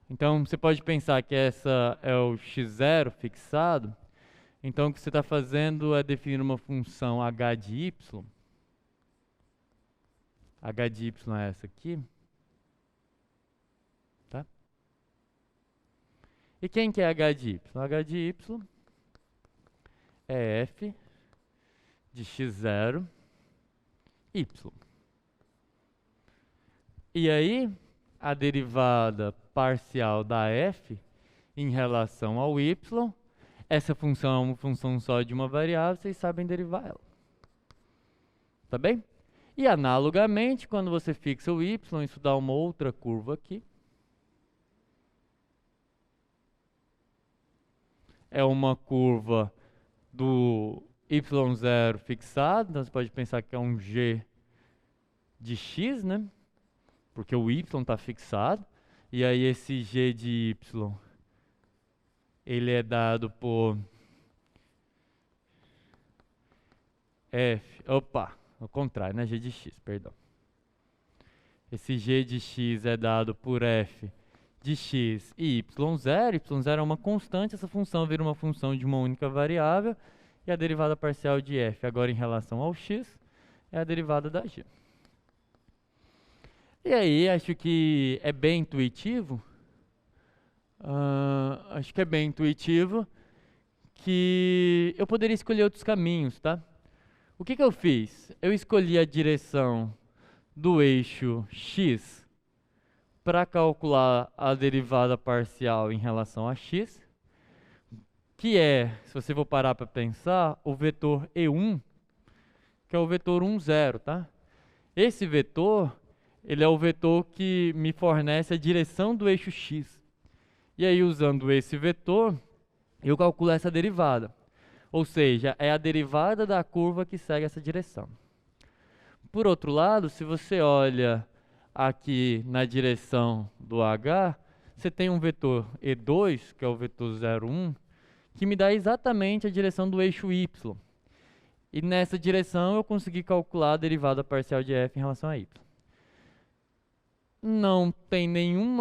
Então você pode pensar que essa é o x0 fixado. Então, o que você está fazendo é definir uma função h de y. H de y é essa aqui. Tá? E quem que é h de y? H de y é f de x0, y. E aí, a derivada parcial da f em relação ao y, essa função é uma função só de uma variável, vocês sabem derivar ela. Tá bem? E analogamente, quando você fixa o y, isso dá uma outra curva aqui. É uma curva do y0 fixado, então você pode pensar que é um g de x, né? Porque o y está fixado. E aí esse g de y, ele é dado por f, ao contrário, né? G de x, perdão. Esse g de x é dado por f de x e y0. Y0 é uma constante, essa função vira uma função de uma única variável. E a derivada parcial de f, agora em relação ao x, é a derivada da g. E aí, acho que é bem intuitivo. Acho que é bem intuitivo que eu poderia escolher outros caminhos, tá? O que eu fiz? Eu escolhi a direção do eixo x para calcular a derivada parcial em relação a x, que é, se você for parar para pensar, o vetor E1, que é o vetor 1, 0, tá? Esse vetor, ele é o vetor que me fornece a direção do eixo x. E aí, usando esse vetor, eu calculo essa derivada. Ou seja, é a derivada da curva que segue essa direção. Por outro lado, se você olha aqui na direção do h, você tem um vetor E2, que é o vetor 0, 1, que me dá exatamente a direção do eixo y. E nessa direção eu consegui calcular a derivada parcial de f em relação a y. Não tem nenhum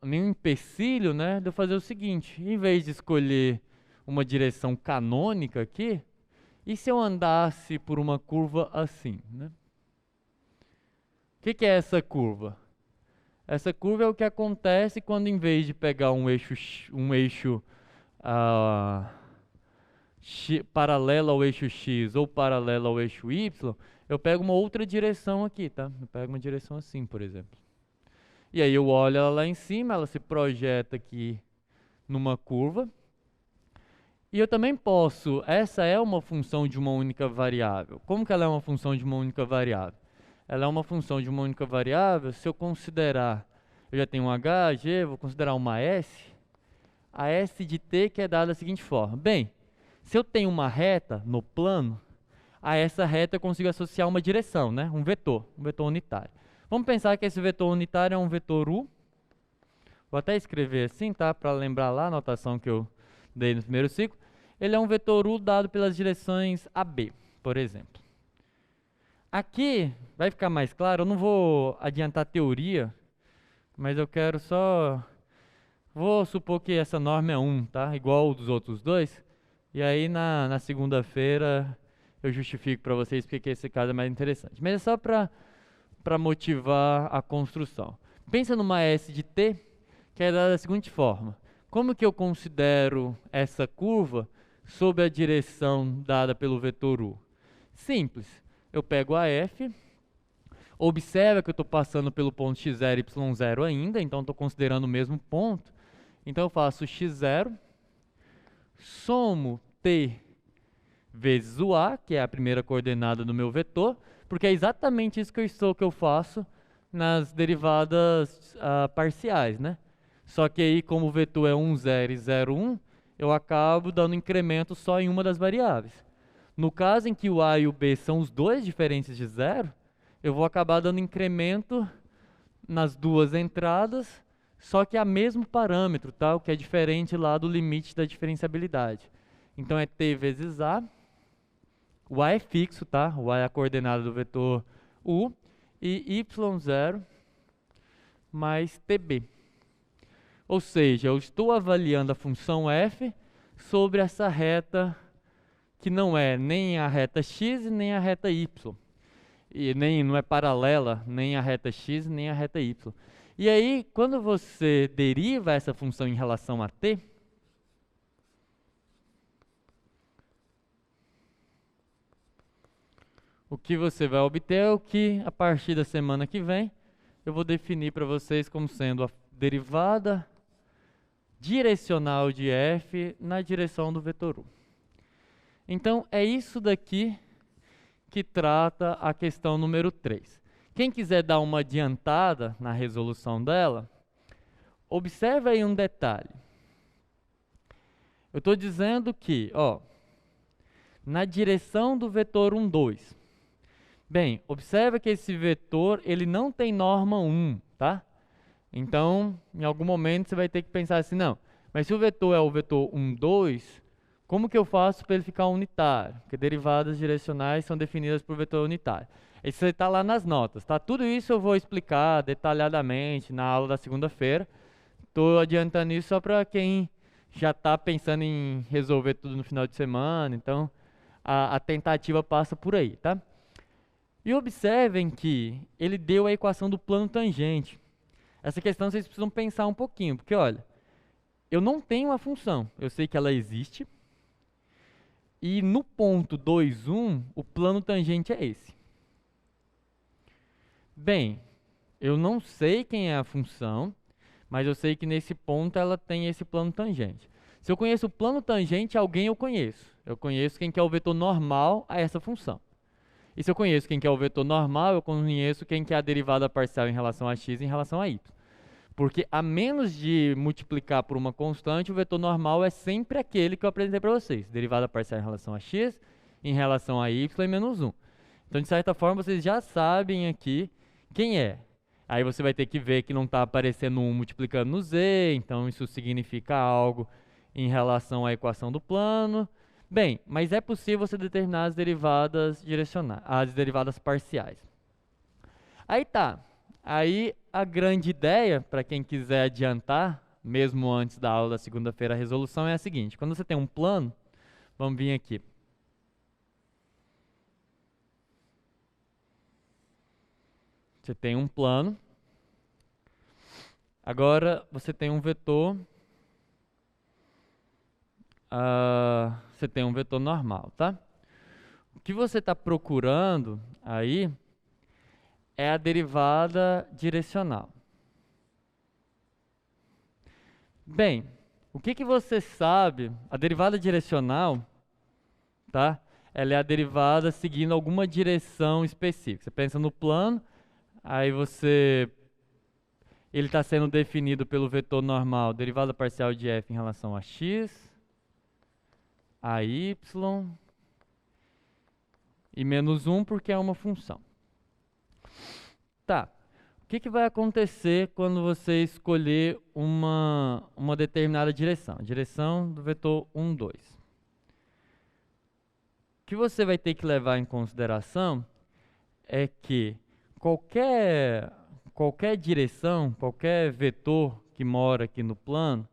empecilho, né, de eu fazer o seguinte: em vez de escolher uma direção canônica aqui, e se eu andasse por uma curva assim, né? O que é essa curva? Essa curva é o que acontece quando, em vez de pegar um eixo paralelo ao eixo x ou paralelo ao eixo y, eu pego uma outra direção aqui, tá? Eu pego uma direção assim, por exemplo. E aí eu olho ela lá em cima, ela se projeta aqui numa curva. E eu também posso, essa é uma função de uma única variável. Como que ela é uma função de uma única variável? Ela é uma função de uma única variável se eu considerar, eu já tenho um h, g, vou considerar uma s, a s de t que é dada da seguinte forma. Bem, se eu tenho uma reta no plano, a essa reta eu consigo associar uma direção, né? Um vetor unitário. Vamos pensar que esse vetor unitário é um vetor u. Vou até escrever assim, tá? Para lembrar lá a notação que eu dei no primeiro ciclo. Ele é um vetor u dado pelas direções AB, por exemplo. Aqui, vai ficar mais claro, eu não vou adiantar teoria, mas eu quero só... Vou supor que essa norma é 1, tá? Igual dos outros dois. E aí na segunda-feira eu justifico para vocês porque esse caso é mais interessante. Mas é só para motivar a construção. Pensa numa S de t, que é dada da seguinte forma. Como que eu considero essa curva sob a direção dada pelo vetor u? Simples. Eu pego a f, observa que eu estou passando pelo ponto x0 e y0 ainda, então estou considerando o mesmo ponto. Então eu faço x0, somo t vezes o a, que é a primeira coordenada do meu vetor, porque é exatamente isso que eu faço nas derivadas parciais, né? Só que aí, como o vetor é 1, 0 e 0, 1, eu acabo dando incremento só em uma das variáveis. No caso em que o a e o b são os dois diferentes de zero, eu vou acabar dando incremento nas duas entradas, só que a mesmo parâmetro, tá? O que é diferente lá do limite da diferenciabilidade. Então é t vezes a, o a é fixo, tá? O a é a coordenada do vetor u, e y0 mais tb. Ou seja, eu estou avaliando a função f sobre essa reta que não é nem a reta x e nem a reta y. E nem não é paralela nem a reta x nem a reta y. E aí, quando você deriva essa função em relação a t, o que você vai obter é o que, a partir da semana que vem, eu vou definir para vocês como sendo a derivada direcional de f na direção do vetor u. Então, é isso daqui que trata a questão número 3. Quem quiser dar uma adiantada na resolução dela, observe aí um detalhe. Eu estou dizendo que, ó, na direção do vetor 1, 2. Bem, observa que esse vetor, ele não tem norma 1, tá? Então, em algum momento você vai ter que pensar assim, não, mas se o vetor é o vetor 1, 2, como que eu faço para ele ficar unitário? Porque derivadas direcionais são definidas por vetor unitário. Isso está lá nas notas, tá? Tudo isso eu vou explicar detalhadamente na aula da segunda-feira. Estou adiantando isso só para quem já está pensando em resolver tudo no final de semana. Então, a tentativa passa por aí, tá? E observem que ele deu a equação do plano tangente. Essa questão vocês precisam pensar um pouquinho, porque olha, eu não tenho uma função, eu sei que ela existe, e no ponto 2, 1, o plano tangente é esse. Bem, eu não sei quem é a função, mas eu sei que nesse ponto ela tem esse plano tangente. Se eu conheço o plano tangente, alguém eu conheço. Eu conheço quem que é o vetor normal a essa função. E se eu conheço quem que é o vetor normal, eu conheço quem que é a derivada parcial em relação a x e em relação a y. Porque a menos de multiplicar por uma constante, o vetor normal é sempre aquele que eu apresentei para vocês. Derivada parcial em relação a x, em relação a y e menos 1. Então, de certa forma, vocês já sabem aqui quem é. Aí você vai ter que ver que não está aparecendo 1 multiplicando no z, então isso significa algo em relação à equação do plano. Bem, mas é possível você determinar as derivadas direcionais, as derivadas parciais. Aí tá. Aí a grande ideia, para quem quiser adiantar, mesmo antes da aula da segunda-feira, a resolução é a seguinte: quando você tem um plano, vamos vir aqui. Você tem um plano. Agora você tem um vetor. Você tem um vetor normal, tá? O que você está procurando aí é a derivada direcional. Bem, o que você sabe? A derivada direcional, tá? Ela é a derivada seguindo alguma direção específica. Você pensa no plano, aí ele está sendo definido pelo vetor normal, derivada parcial de f em relação a x, a y e menos 1 porque é uma função. Tá. O que vai acontecer quando você escolher uma determinada direção? A direção do vetor 1, 2. O que você vai ter que levar em consideração é que qualquer direção, qualquer vetor que mora aqui no plano,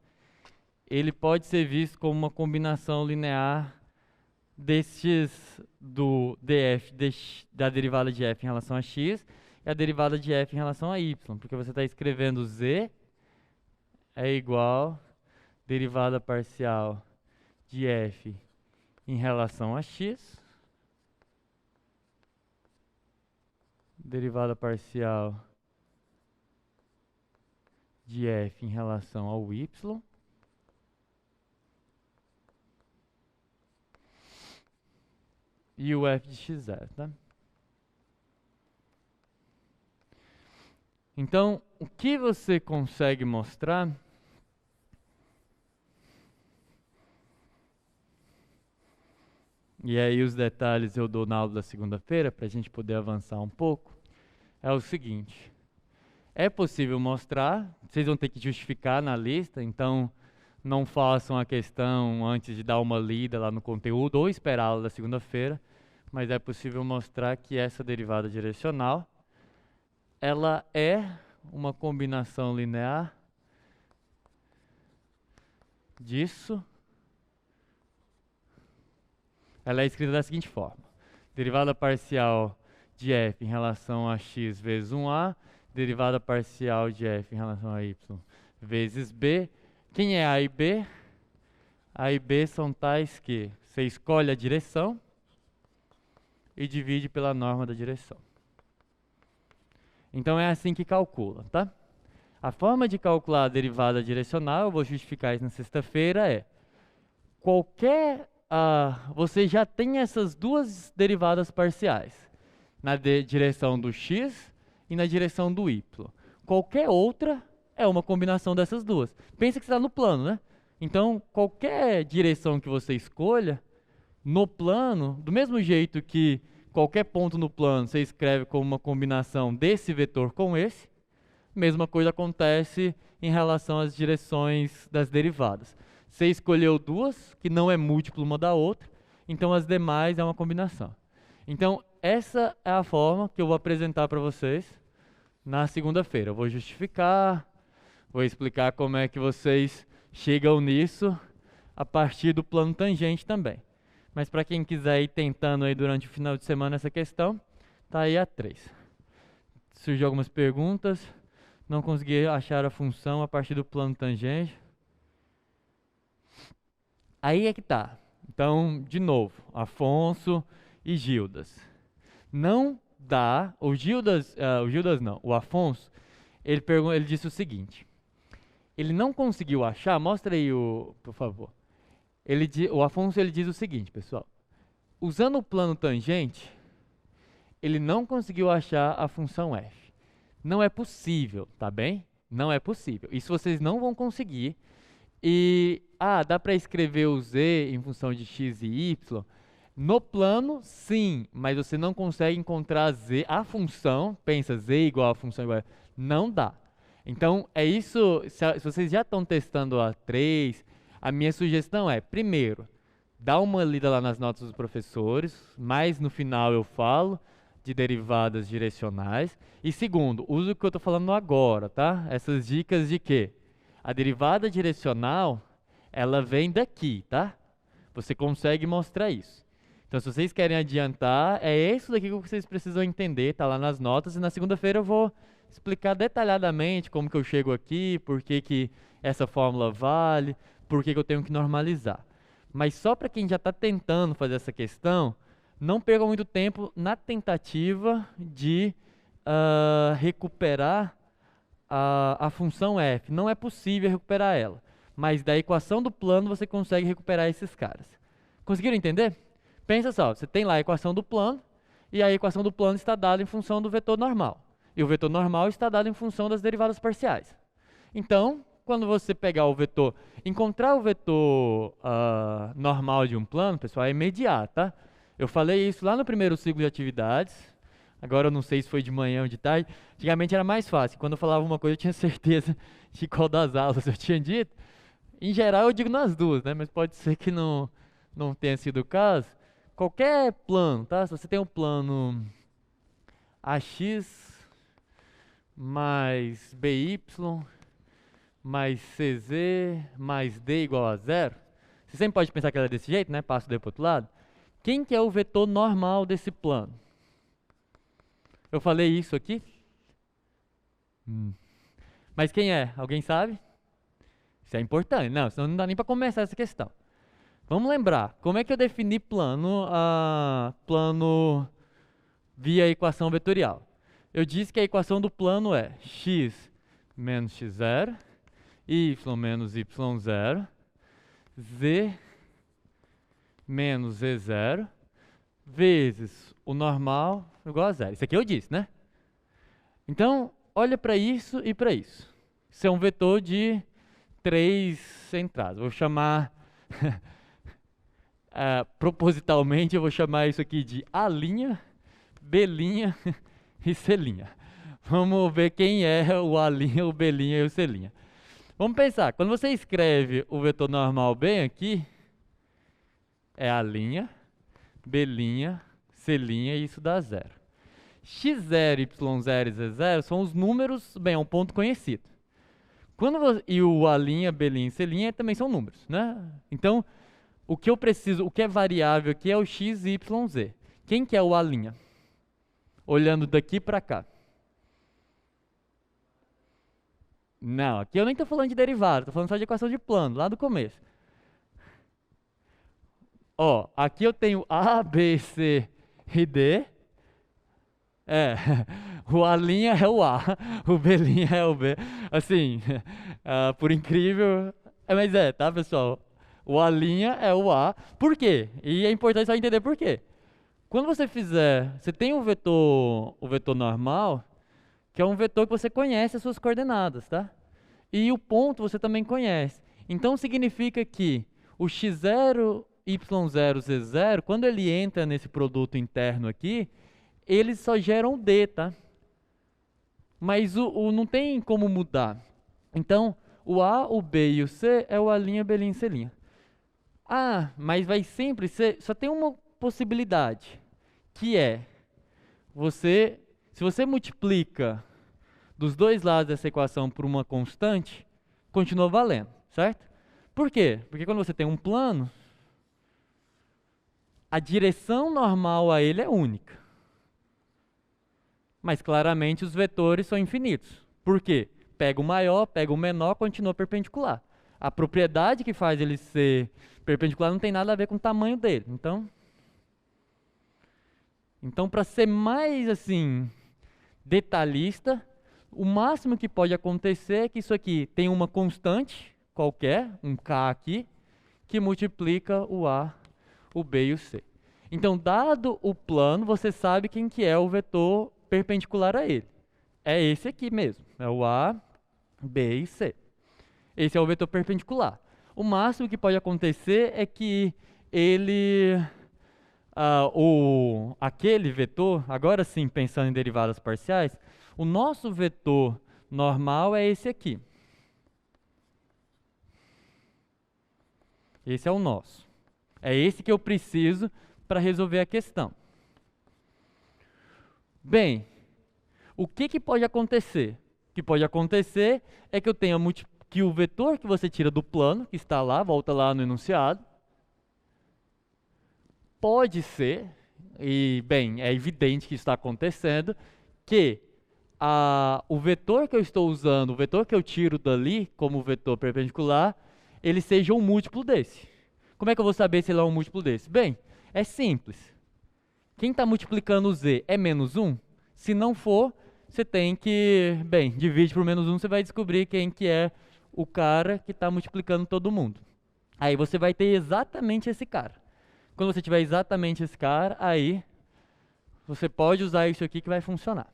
ele pode ser visto como uma combinação linear do df da derivada de f em relação a x e a derivada de f em relação a y, porque você está escrevendo z é igual derivada parcial de f em relação a x, derivada parcial de f em relação ao y, e o f de x0, tá? Então, o que você consegue mostrar e aí os detalhes eu dou na aula da segunda-feira para a gente poder avançar um pouco, é o seguinte: é possível mostrar, vocês vão ter que justificar na lista, então não façam a questão antes de dar uma lida lá no conteúdo ou esperar a aula da segunda-feira, mas é possível mostrar que essa derivada direcional ela é uma combinação linear disso. Ela é escrita da seguinte forma: derivada parcial de f em relação a x vezes 1a, derivada parcial de f em relação a y vezes b. Quem é a e b? A e b são tais que você escolhe a direção e divide pela norma da direção. Então é assim que calcula, tá? A forma de calcular a derivada direcional, eu vou justificar isso na sexta-feira, é você já tem essas duas derivadas parciais, na direção do x e na direção do y. Qualquer outra é uma combinação dessas duas. Pensa que você está no plano, né? Então, qualquer direção que você escolha, no plano, do mesmo jeito que qualquer ponto no plano você escreve como uma combinação desse vetor com esse, mesma coisa acontece em relação às direções das derivadas. Você escolheu duas, que não é múltiplo uma da outra, então as demais é uma combinação. Então, essa é a forma que eu vou apresentar para vocês na segunda-feira. Eu vou justificar, vou explicar como é que vocês chegam nisso a partir do plano tangente também. Mas para quem quiser ir tentando aí durante o final de semana essa questão, tá aí a 3. Surgiu algumas perguntas. Não consegui achar a função a partir do plano tangente. Aí é que tá. Então, de novo, Afonso e Gildas. Não dá, o Gildas não, o Afonso, ele disse o seguinte: ele não conseguiu achar, mostra aí por favor. O Afonso ele diz o seguinte, pessoal: usando o plano tangente, ele não conseguiu achar a função f. Não é possível, tá bem? Não é possível. Isso vocês não vão conseguir. E, dá para escrever o z em função de x e y? No plano, sim, mas você não consegue encontrar a função, pensa, z igual a função igual a... Não dá. Então, é isso, se vocês já estão testando a 3, a minha sugestão é, primeiro, dá uma lida lá nas notas dos professores, mas no final eu falo de derivadas direcionais. E segundo, usa o que eu estou falando agora, tá? Essas dicas de que a derivada direcional, ela vem daqui, tá? Você consegue mostrar isso. Então, se vocês querem adiantar, é isso daqui que vocês precisam entender, tá lá nas notas. E na segunda-feira eu vou explicar detalhadamente como que eu chego aqui, por que que essa fórmula vale, por que que eu tenho que normalizar. Mas só para quem já está tentando fazer essa questão, não perca muito tempo na tentativa de recuperar a função f. Não é possível recuperar ela, mas da equação do plano você consegue recuperar esses caras. Conseguiram entender? Pensa só, você tem lá a equação do plano, e a equação do plano está dada em função do vetor normal. E o vetor normal está dado em função das derivadas parciais. Então, quando você pegar o vetor, encontrar o vetor normal de um plano, pessoal, é imediato, tá? Eu falei isso lá no primeiro ciclo de atividades. Agora eu não sei se foi de manhã ou de tarde. Antigamente era mais fácil. Quando eu falava uma coisa, eu tinha certeza de qual das aulas eu tinha dito. Em geral, eu digo nas duas, né? Mas pode ser que não tenha sido o caso. Qualquer plano, tá? Se você tem um plano AX mais BY mais CZ mais D igual a zero, você sempre pode pensar que ela é desse jeito, né? Passa o D para o outro lado. Quem que é o vetor normal desse plano? Eu falei isso aqui? Mas quem é? Alguém sabe? Isso é importante. Não, senão não dá nem para começar essa questão. Vamos lembrar, como é que eu defini plano via equação vetorial? Eu disse que a equação do plano é x menos x0, y menos y0, z menos z0, vezes o normal igual a zero. Isso aqui eu disse, né? Então, olha para isso e para isso. Isso é um vetor de 3 entradas. Vou chamar, propositalmente, eu vou chamar isso aqui de A', B' e C'. Vamos ver quem é o A', o B' e o C'. Vamos pensar, quando você escreve o vetor normal bem aqui, é A', B', C' e isso dá zero. X0, Y0 e Z0 são os números, bem, é um ponto conhecido. E o A', B' e C' também são números, né? Então, o que eu preciso, o que é variável aqui é o x, y, z. Quem que é o A'? Olhando daqui para cá. Não, aqui eu nem estou falando de derivada, estou falando só de equação de plano, lá do começo. Ó, aqui eu tenho A, B, C e D. O A' é o A, o B' é o B. Assim, por incrível... mas tá, pessoal? O A' é o A. Por quê? E é importante só entender por quê. Quando você fizer... Você tem o vetor normal, que é um vetor que você conhece as suas coordenadas, tá? E o ponto você também conhece. Então, significa que o x0, y0, z0, quando ele entra nesse produto interno aqui, eles só geram D, tá? Mas não tem como mudar. Então, o A, o B e o C é o A', B', C'. Ah, mas vai sempre ser... Só tem uma possibilidade, que é... Se você multiplica dos dois lados dessa equação por uma constante, continua valendo, certo? Por quê? Porque quando você tem um plano, a direção normal a ele é única. Mas claramente os vetores são infinitos. Por quê? Pega o maior, pega o menor, continua perpendicular. A propriedade que faz ele ser perpendicular não tem nada a ver com o tamanho dele. Então para ser mais assim detalhista, o máximo que pode acontecer é que isso aqui tem uma constante qualquer, um k aqui, que multiplica o A, o B e o C. Então, dado o plano, você sabe quem que é o vetor perpendicular a ele. É esse aqui mesmo, é o A, B e C. Esse é o vetor perpendicular. O máximo que pode acontecer é que aquele vetor, agora sim pensando em derivadas parciais, o nosso vetor normal é esse aqui. Esse é o nosso. É esse que eu preciso para resolver a questão. Bem, o que pode acontecer? O que pode acontecer é que eu tenha que o vetor que você tira do plano, que está lá, volta lá no enunciado, pode ser, e bem, é evidente que isso está acontecendo, que o vetor que eu estou usando, o vetor que eu tiro dali como vetor perpendicular, ele seja um múltiplo desse. Como é que eu vou saber se ele é um múltiplo desse? Bem, é simples. Quem está multiplicando o z é menos 1? Se não for, você tem que, bem, divide por menos 1, você vai descobrir quem que é o cara que está multiplicando todo mundo. Aí você vai ter exatamente esse cara. Quando você tiver exatamente esse cara, aí você pode usar isso aqui que vai funcionar.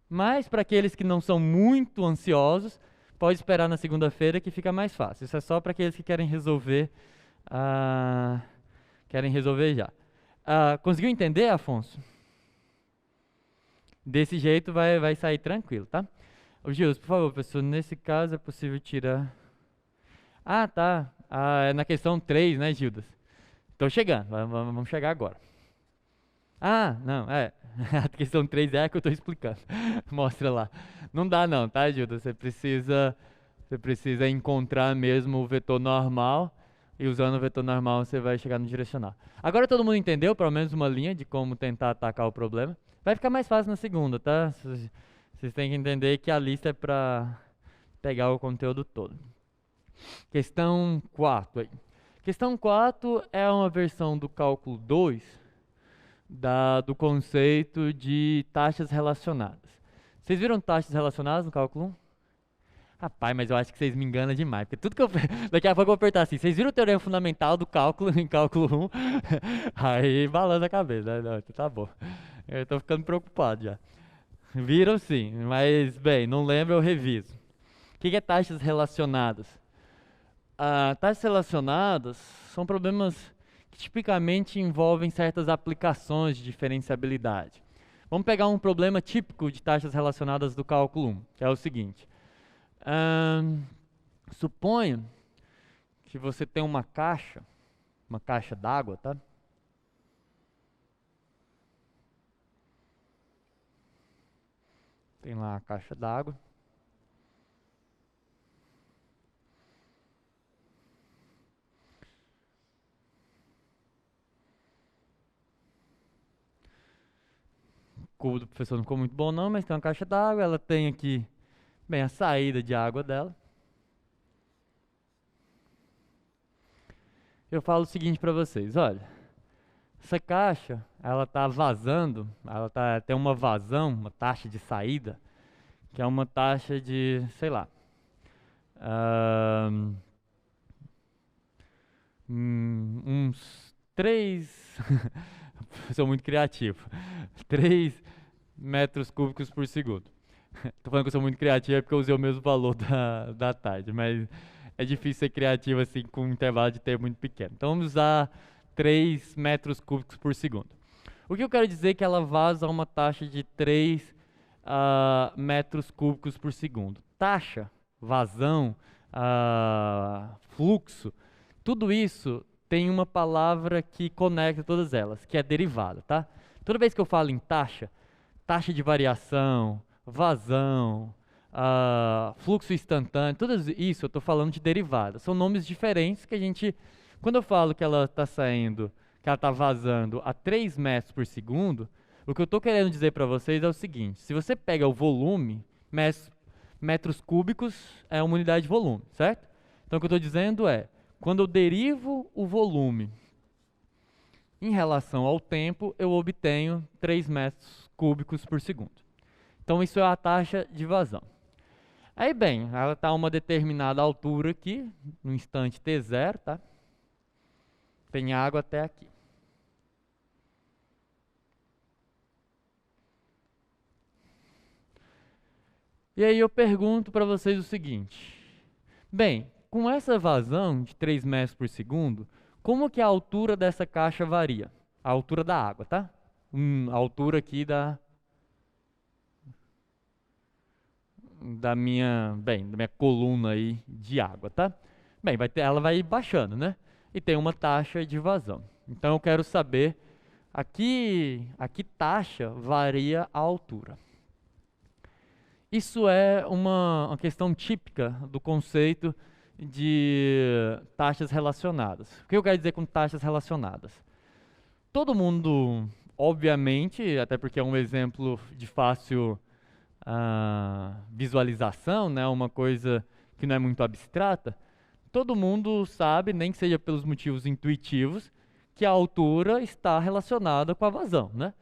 Mas para aqueles que não são muito ansiosos, pode esperar na segunda-feira que fica mais fácil. Isso é só para aqueles que querem resolver, já. Conseguiu entender, Afonso? Desse jeito vai sair tranquilo, tá? Ô Gilson, por favor, professor, nesse caso é possível tirar... Ah, tá. É na questão 3, né, Gildas? Estou chegando, vamos chegar agora. Ah, não, a questão 3 é a que eu estou explicando. Mostra lá. Não dá não, tá, Gildas? Você precisa encontrar mesmo o vetor normal, e usando o vetor normal você vai chegar no direcional. Agora todo mundo entendeu, pelo menos uma linha de como tentar atacar o problema. Vai ficar mais fácil na segunda, tá? Vocês têm que entender que a lista é para pegar o conteúdo todo. Questão 4 aí. Questão 4 é uma versão do cálculo 2 do conceito de taxas relacionadas. Vocês viram taxas relacionadas no cálculo 1? Rapaz, mas eu acho que vocês me enganam demais, porque tudo que eu... Daqui a pouco eu vou apertar assim, vocês viram o teorema fundamental do cálculo em cálculo 1? Aí balança a cabeça, não, tá bom. Eu tô ficando preocupado já. Viram sim, mas bem, não lembro, eu reviso. O que é taxas relacionadas? Taxas relacionadas são problemas que tipicamente envolvem certas aplicações de diferenciabilidade. Vamos pegar um problema típico de taxas relacionadas do cálculo 1, que é o seguinte. Suponho que você tem uma caixa d'água, tá? Tem lá a caixa d'água. O cubo do professor não ficou muito bom não, mas tem uma caixa d'água, ela tem aqui, bem, a saída de água dela. Eu falo o seguinte para vocês, olha, essa caixa, ela tá vazando, tem uma vazão, uma taxa de saída, que é uma taxa de, sei lá, uns 3, sou muito criativo, 3 metros cúbicos por segundo. Tô falando que eu sou muito criativo porque eu usei o mesmo valor da tarde, mas é difícil ser criativo assim com um intervalo de tempo muito pequeno. Então vamos usar 3 metros cúbicos por segundo. O que eu quero dizer é que ela vaza a uma taxa de 3 metros cúbicos por segundo. Taxa, vazão, fluxo, tudo isso tem uma palavra que conecta todas elas, que é derivada, tá? Toda vez que eu falo em taxa de variação, vazão, fluxo instantâneo, tudo isso eu estou falando de derivada. São nomes diferentes que a gente, quando eu falo que ela está saindo, que ela está vazando a 3 metros por segundo, o que eu estou querendo dizer para vocês é o seguinte: se você pega o volume, metros cúbicos é uma unidade de volume, certo? Então o que eu estou dizendo é, quando eu derivo o volume em relação ao tempo, eu obtenho 3 metros cúbicos por segundo. Então isso é a taxa de vazão. Aí bem, ela está a uma determinada altura aqui, no instante t0, tá? Tem água até aqui. E aí eu pergunto para vocês o seguinte. Bem, com essa vazão de 3 metros por segundo, como que a altura dessa caixa varia? A altura da água, tá? A altura aqui da minha coluna aí de água, tá? Bem, ela vai baixando, né? e tem uma taxa de vazão. Então eu quero saber a que taxa varia a altura. Isso é uma questão típica do conceito de taxas relacionadas. O que eu quero dizer com taxas relacionadas? Todo mundo, obviamente, até porque é um exemplo de fácil visualização, né, uma coisa que não é muito abstrata, todo mundo sabe, nem que seja pelos motivos intuitivos, que a altura está relacionada com a vazão, né?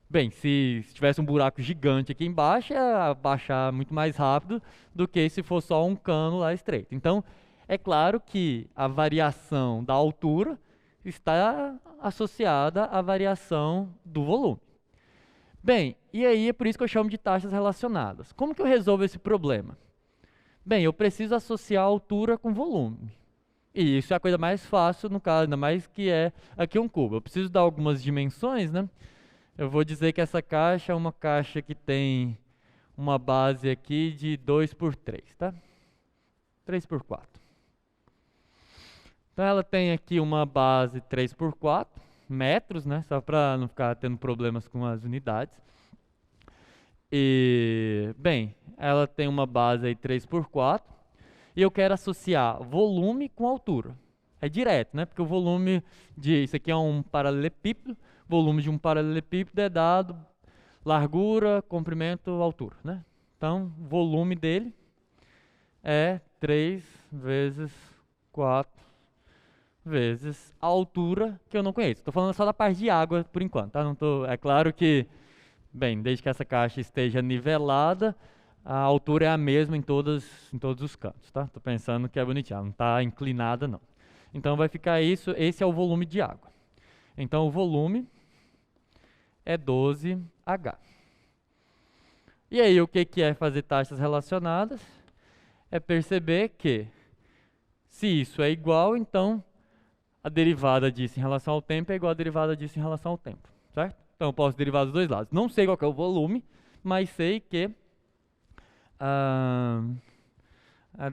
Bem, se tivesse um buraco gigante aqui embaixo, ia baixar muito mais rápido do que se for só um cano lá estreito. Então, é claro que a variação da altura está associada à variação do volume. Bem, e aí é por isso que eu chamo de taxas relacionadas. Como que eu resolvo esse problema? Bem, eu preciso associar a altura com volume. E isso é a coisa mais fácil no caso, ainda mais que é aqui um cubo. Eu preciso dar algumas dimensões, né? Eu vou dizer que essa caixa é uma caixa que tem uma base aqui de 2 por 3, tá? 3 por 4. Então ela tem aqui uma base 3 por 4 metros, né? Só para não ficar tendo problemas com as unidades. E, bem, ela tem uma base aí 3 por 4 e eu quero associar volume com altura. É direto, né? Porque o volume isso aqui é um paralelepípedo, volume de um paralelepípedo é dado largura, comprimento, altura, né? Então, o volume dele é 3 vezes 4 vezes a altura que eu não conheço. Estou falando só da parte de água por enquanto, tá? Não tô, é claro que, bem, desde que essa caixa esteja nivelada, a altura é a mesma em todos os cantos, tá? Tô pensando que é bonitinho, ela não está inclinada não. Então vai ficar isso, esse é o volume de água. Então o volume é 12H. E aí o que é fazer taxas relacionadas? É perceber que se isso é igual, então a derivada disso em relação ao tempo é igual à derivada disso em relação ao tempo, certo? Então eu posso derivar dos dois lados. Não sei qual que é o volume, mas sei que a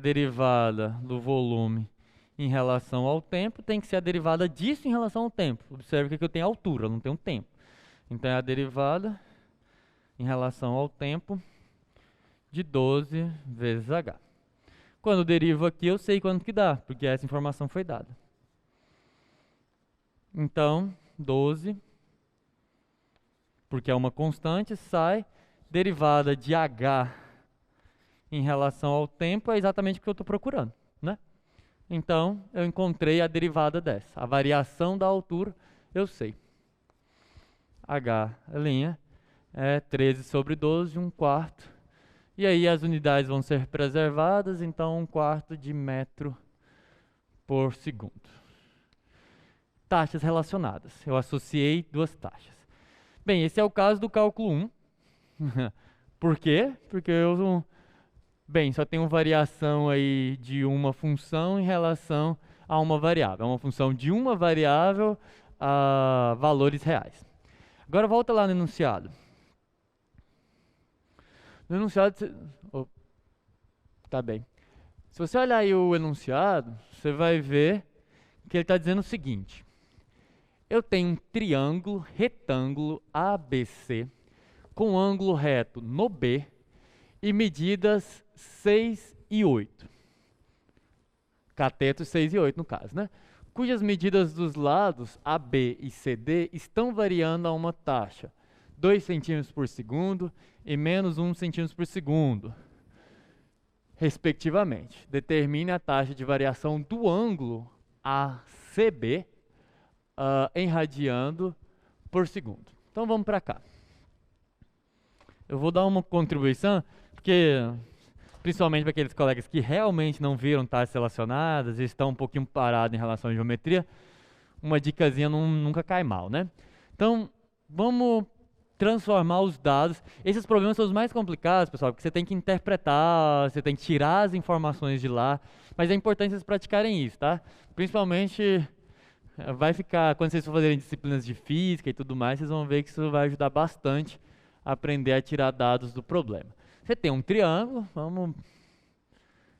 derivada do volume em relação ao tempo tem que ser a derivada disso em relação ao tempo. Observe que aqui eu tenho altura, não tenho tempo. Então é a derivada em relação ao tempo de 12 vezes h. Quando eu derivo aqui, eu sei quanto que dá, porque essa informação foi dada. Então, 12, porque é uma constante, sai derivada de h em relação ao tempo, é exatamente o que eu estou procurando, né? Então, eu encontrei a derivada dessa. A variação da altura, eu sei. H' é 13 sobre 12, 1/4. E aí as unidades vão ser preservadas, então 1/4 de metro por segundo. Taxas relacionadas. Eu associei duas taxas. Bem, esse é o caso do cálculo 1. Por quê? Porque eu, bem, só tenho variação aí de uma função em relação a uma variável. É uma função de uma variável a valores reais. Agora volta lá no enunciado. No enunciado, tá bem. Se você olhar aí o enunciado, você vai ver que ele está dizendo o seguinte. Eu tenho um triângulo retângulo ABC com ângulo reto no B e medidas 6 e 8. Catetos 6 e 8 no caso, né? Cujas medidas dos lados AB e CD estão variando a uma taxa 2 centímetros por segundo e menos 1 centímetro por segundo, respectivamente. Determine a taxa de variação do ângulo ACB em radiando por segundo. Então vamos para cá. Eu vou dar uma contribuição, porque principalmente para aqueles colegas que realmente não viram taxas relacionadas e estão um pouquinho parados em relação à geometria, uma dicasinha nunca cai mal, né? Então, vamos transformar os dados. Esses problemas são os mais complicados, pessoal, porque você tem que interpretar, você tem que tirar as informações de lá, mas é importante vocês praticarem isso, tá? Principalmente, vai ficar, quando vocês for fazerem disciplinas de física e tudo mais, vocês vão ver que isso vai ajudar bastante a aprender a tirar dados do problema. Você tem um triângulo, vamos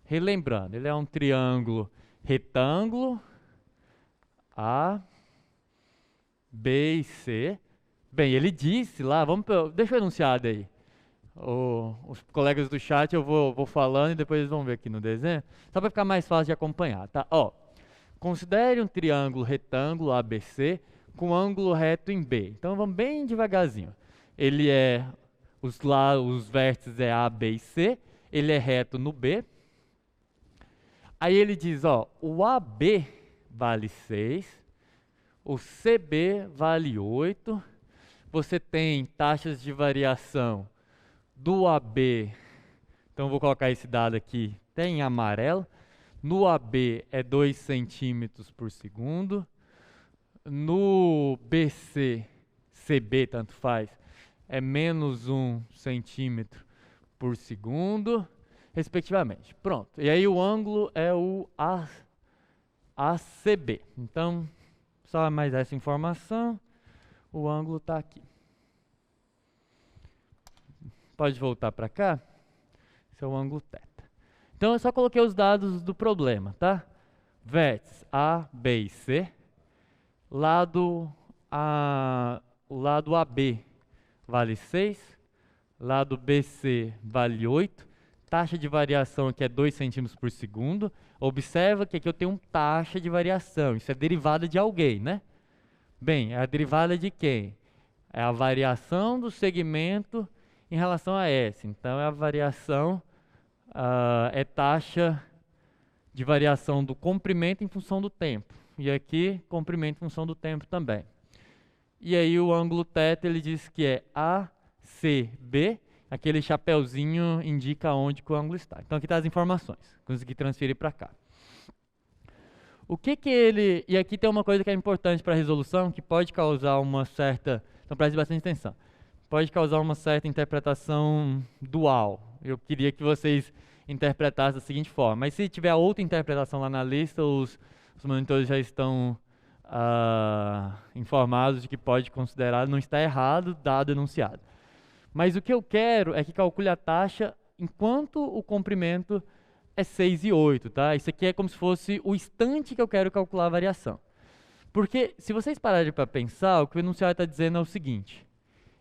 relembrando, ele é um triângulo retângulo, A, B e C. Bem, ele disse lá, deixa eu enunciar daí. Os colegas do chat eu vou falando e depois eles vão ver aqui no desenho, só para ficar mais fácil de acompanhar, tá? Ó, considere um triângulo retângulo ABC com ângulo reto em B. Então vamos bem devagarzinho. Ele é, os vértices é A, B e C, ele é reto no B. Aí ele diz, ó, o AB vale 6, o CB vale 8, você tem taxas de variação do AB, então vou colocar esse dado aqui, tem em amarelo, no AB é 2 centímetros por segundo, no BC, CB tanto faz, é menos 1 centímetro por segundo, respectivamente. Pronto, e aí o ângulo é o ACB, então só mais essa informação, o ângulo está aqui. Pode voltar para cá. Esse é o ângulo θ. Então eu só coloquei os dados do problema, tá? Vértices A, B e C. O lado AB vale 6. Lado BC vale 8. Taxa de variação aqui é 2 centímetros por segundo. Observa que aqui eu tenho taxa de variação. Isso é derivada de alguém, né? Bem, é a derivada de quem? É a variação do segmento em relação a S. Então, é a variação, é taxa de variação do comprimento em função do tempo. E aqui, comprimento em função do tempo também. E aí, o ângulo θ, ele diz que é ACB. Aquele chapeuzinho indica onde que o ângulo está. Então, aqui está as informações. Consegui transferir para cá. O que ele... E aqui tem uma coisa que é importante para a resolução, que pode causar uma certa... Então, preste bastante atenção. Pode causar uma certa interpretação dual. Eu queria que vocês interpretassem da seguinte forma. Mas se tiver outra interpretação lá na lista, os monitores já estão informados de que pode considerar, não está errado, dado enunciado. Mas o que eu quero é que calcule a taxa enquanto o comprimento é 6 e 8, tá? Isso aqui é como se fosse o instante que eu quero calcular a variação. Porque se vocês pararem para pensar, o que o enunciado está dizendo é o seguinte.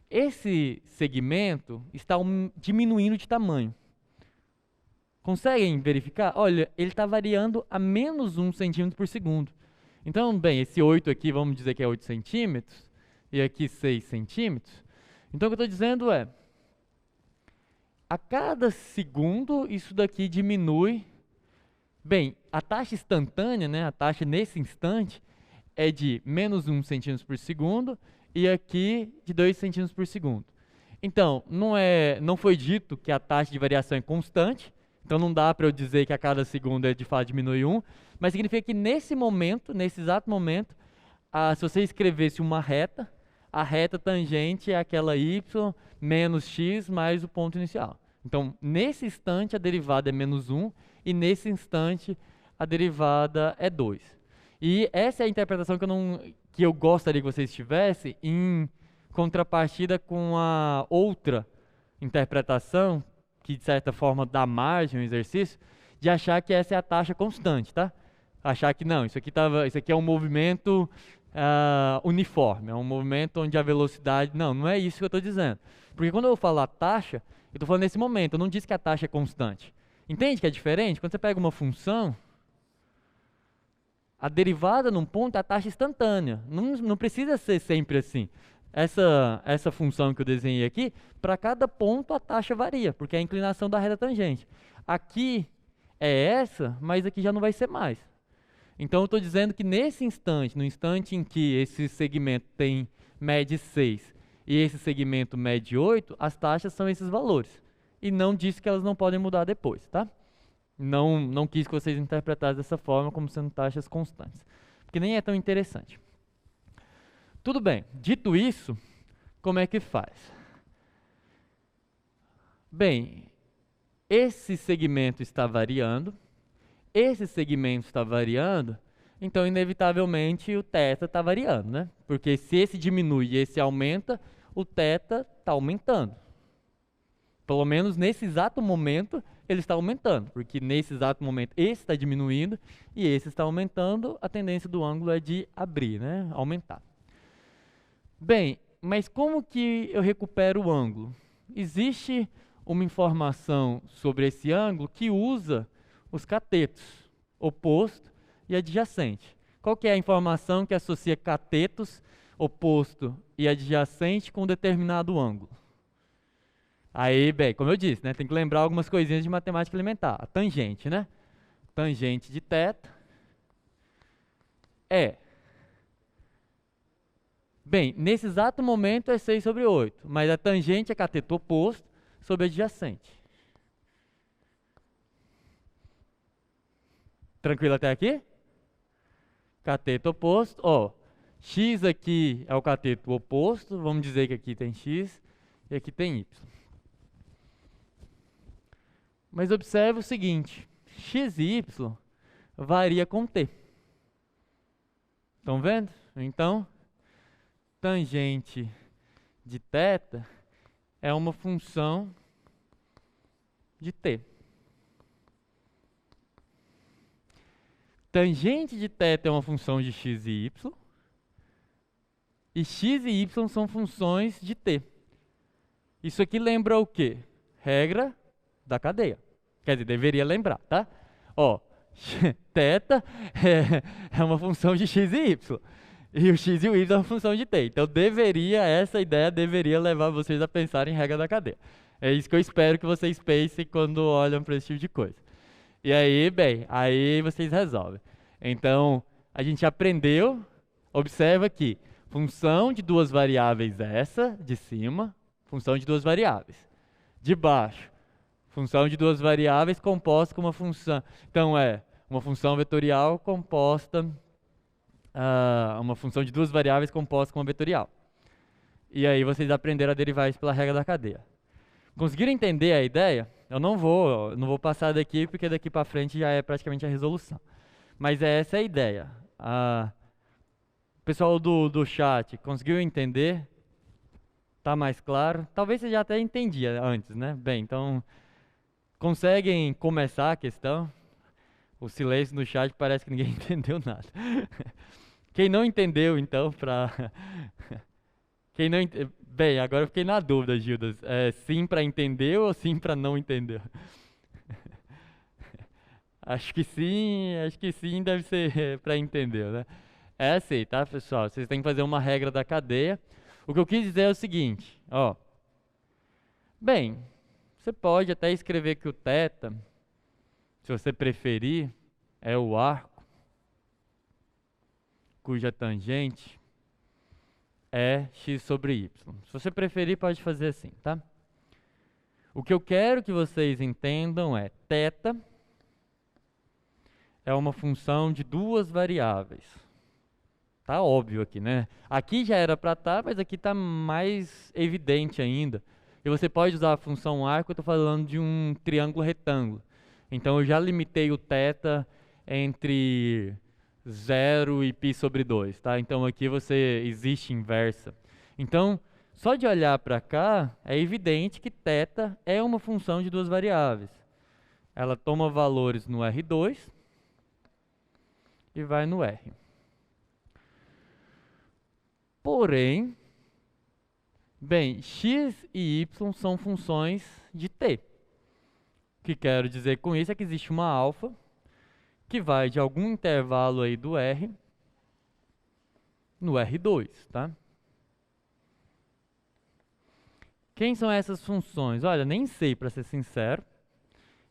Esse segmento está diminuindo de tamanho. Conseguem verificar? Olha, ele está variando a menos 1 centímetro por segundo. Então, bem, esse 8 aqui, vamos dizer que é 8 centímetros, e aqui 6 centímetros. Então, o que eu estou dizendo é, a cada segundo, isso daqui diminui. Bem, a taxa instantânea, né, a taxa nesse instante, é de menos 1 centímetro por segundo, e aqui de 2 centímetros por segundo. Então, não foi dito que a taxa de variação é constante, então não dá para eu dizer que a cada segundo de fato diminui 1, mas significa que nesse momento, nesse exato momento, se você escrevesse uma reta, a reta tangente é aquela y menos x mais o ponto inicial. Então, nesse instante a derivada é menos 1 e nesse instante a derivada é 2. E essa é a interpretação que eu gostaria que vocês tivessem em contrapartida com a outra interpretação, que de certa forma dá margem ao exercício, de achar que essa é a taxa constante, tá? Achar que não, isso aqui é um movimento uniforme, é um movimento onde a velocidade... Não é isso que eu estou dizendo. Porque quando eu falo a taxa, eu estou falando nesse momento, eu não disse que a taxa é constante. Entende que é diferente? Quando você pega uma função, a derivada num ponto é a taxa instantânea. Não precisa ser sempre assim. Essa função que eu desenhei aqui, para cada ponto a taxa varia, porque é a inclinação da reta tangente. Aqui é essa, mas aqui já não vai ser mais. Então eu estou dizendo que nesse instante, no instante em que esse segmento mede 6 e esse segmento mede 8, as taxas são esses valores. E não disse que elas não podem mudar depois, tá? Não quis que vocês interpretassem dessa forma como sendo taxas constantes, porque nem é tão interessante. Tudo bem, dito isso, como é que faz? Bem, esse segmento está variando, esse segmento está variando, então inevitavelmente o θ está variando, né? Porque se esse diminui e esse aumenta, o θ está aumentando. Pelo menos nesse exato momento, ele está aumentando, porque nesse exato momento esse está diminuindo e esse está aumentando, a tendência do ângulo é de abrir, né? Aumentar. Bem, mas como que eu recupero o ângulo? Existe uma informação sobre esse ângulo que usa os catetos, oposto e adjacente. Qual que é a informação que associa catetos, oposto e adjacente com um determinado ângulo? Aí, bem, como eu disse, né, tem que lembrar algumas coisinhas de matemática elementar. A tangente, né? Tangente de θ é... Bem, nesse exato momento é 6 sobre 8, mas a tangente é cateto oposto sobre adjacente. Tranquilo até aqui? Cateto oposto, ó, x aqui é o cateto oposto, vamos dizer que aqui tem x e aqui tem y. Mas observe o seguinte, x e y varia com t. Estão vendo? Então, tangente de θ é uma função de t. Tangente de θ é uma função de x e y. E x e y são funções de t. Isso aqui lembra o quê? Regra da cadeia. Quer dizer, deveria lembrar, tá? Ó, θ é uma função de x e y. E o x e o y é uma função de t. Então, essa ideia deveria levar vocês a pensar em regra da cadeia. É isso que eu espero que vocês pensem quando olham para esse tipo de coisa. E aí, bem, aí vocês resolvem. Então, a gente aprendeu, observa aqui, função de duas variáveis essa, de cima, função de duas variáveis. De baixo, função de duas variáveis composta com uma função. Então, é uma função vetorial composta... uma função de duas variáveis composta com uma vetorial. E aí vocês aprenderam a derivar isso pela regra da cadeia. Conseguiram entender a ideia? Eu não vou passar daqui, porque daqui para frente já é praticamente a resolução. Mas essa é a ideia. Pessoal do chat, conseguiu entender? Tá mais claro? Talvez você já até entendia antes, né? Bem, então, conseguem começar a questão? O silêncio no chat parece que ninguém entendeu nada. Quem não entendeu, então, Quem não ent... Bem, agora eu fiquei na dúvida, Gildas. É sim para entender ou sim para não entender? Acho que sim, deve ser para entender, né? É assim, tá, pessoal? Vocês têm que fazer uma regra da cadeia. O que eu quis dizer é o seguinte, ó. Bem, você pode até escrever que o θ, se você preferir, é o arco cuja tangente é x sobre y. Se você preferir, pode fazer assim, tá? O que eu quero que vocês entendam é θ é uma função de duas variáveis. Tá óbvio aqui, né? Aqui já era para estar, mas aqui está mais evidente ainda. E você pode usar a função arco, eu estou falando de um triângulo retângulo. Então eu já limitei o θ entre 0 e π sobre 2, tá? Então aqui existe inversa. Então, só de olhar para cá, é evidente que θ é uma função de duas variáveis. Ela toma valores no R2 e vai no R. Porém, bem, x e y são funções de t. O que quero dizer com isso é que existe uma alfa que vai de algum intervalo aí do R no R2, tá? Quem são essas funções? Olha, nem sei, para ser sincero,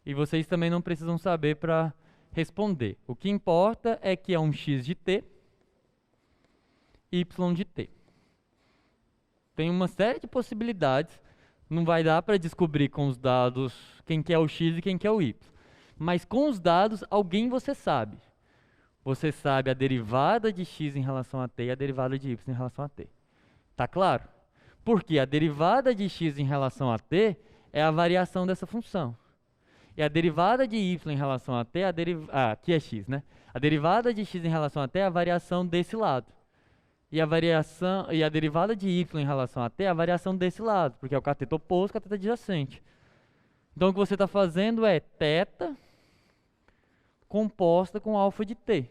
e vocês também não precisam saber para responder. O que importa é que é um x de t, y de t. Tem uma série de possibilidades, não vai dar para descobrir com os dados quem que é o x e quem que é o y. Mas com os dados, alguém você sabe. Você sabe a derivada de x em relação a t e a derivada de y em relação a t. Tá claro? Porque a derivada de x em relação a t é a variação dessa função. E a derivada de y em relação a t é aqui é x, né? A derivada de x em relação a t é a variação desse lado. E a derivada de y em relação a t é a variação desse lado, porque é o cateto oposto, cateto adjacente. Então o que você está fazendo é θ composta com alfa de t.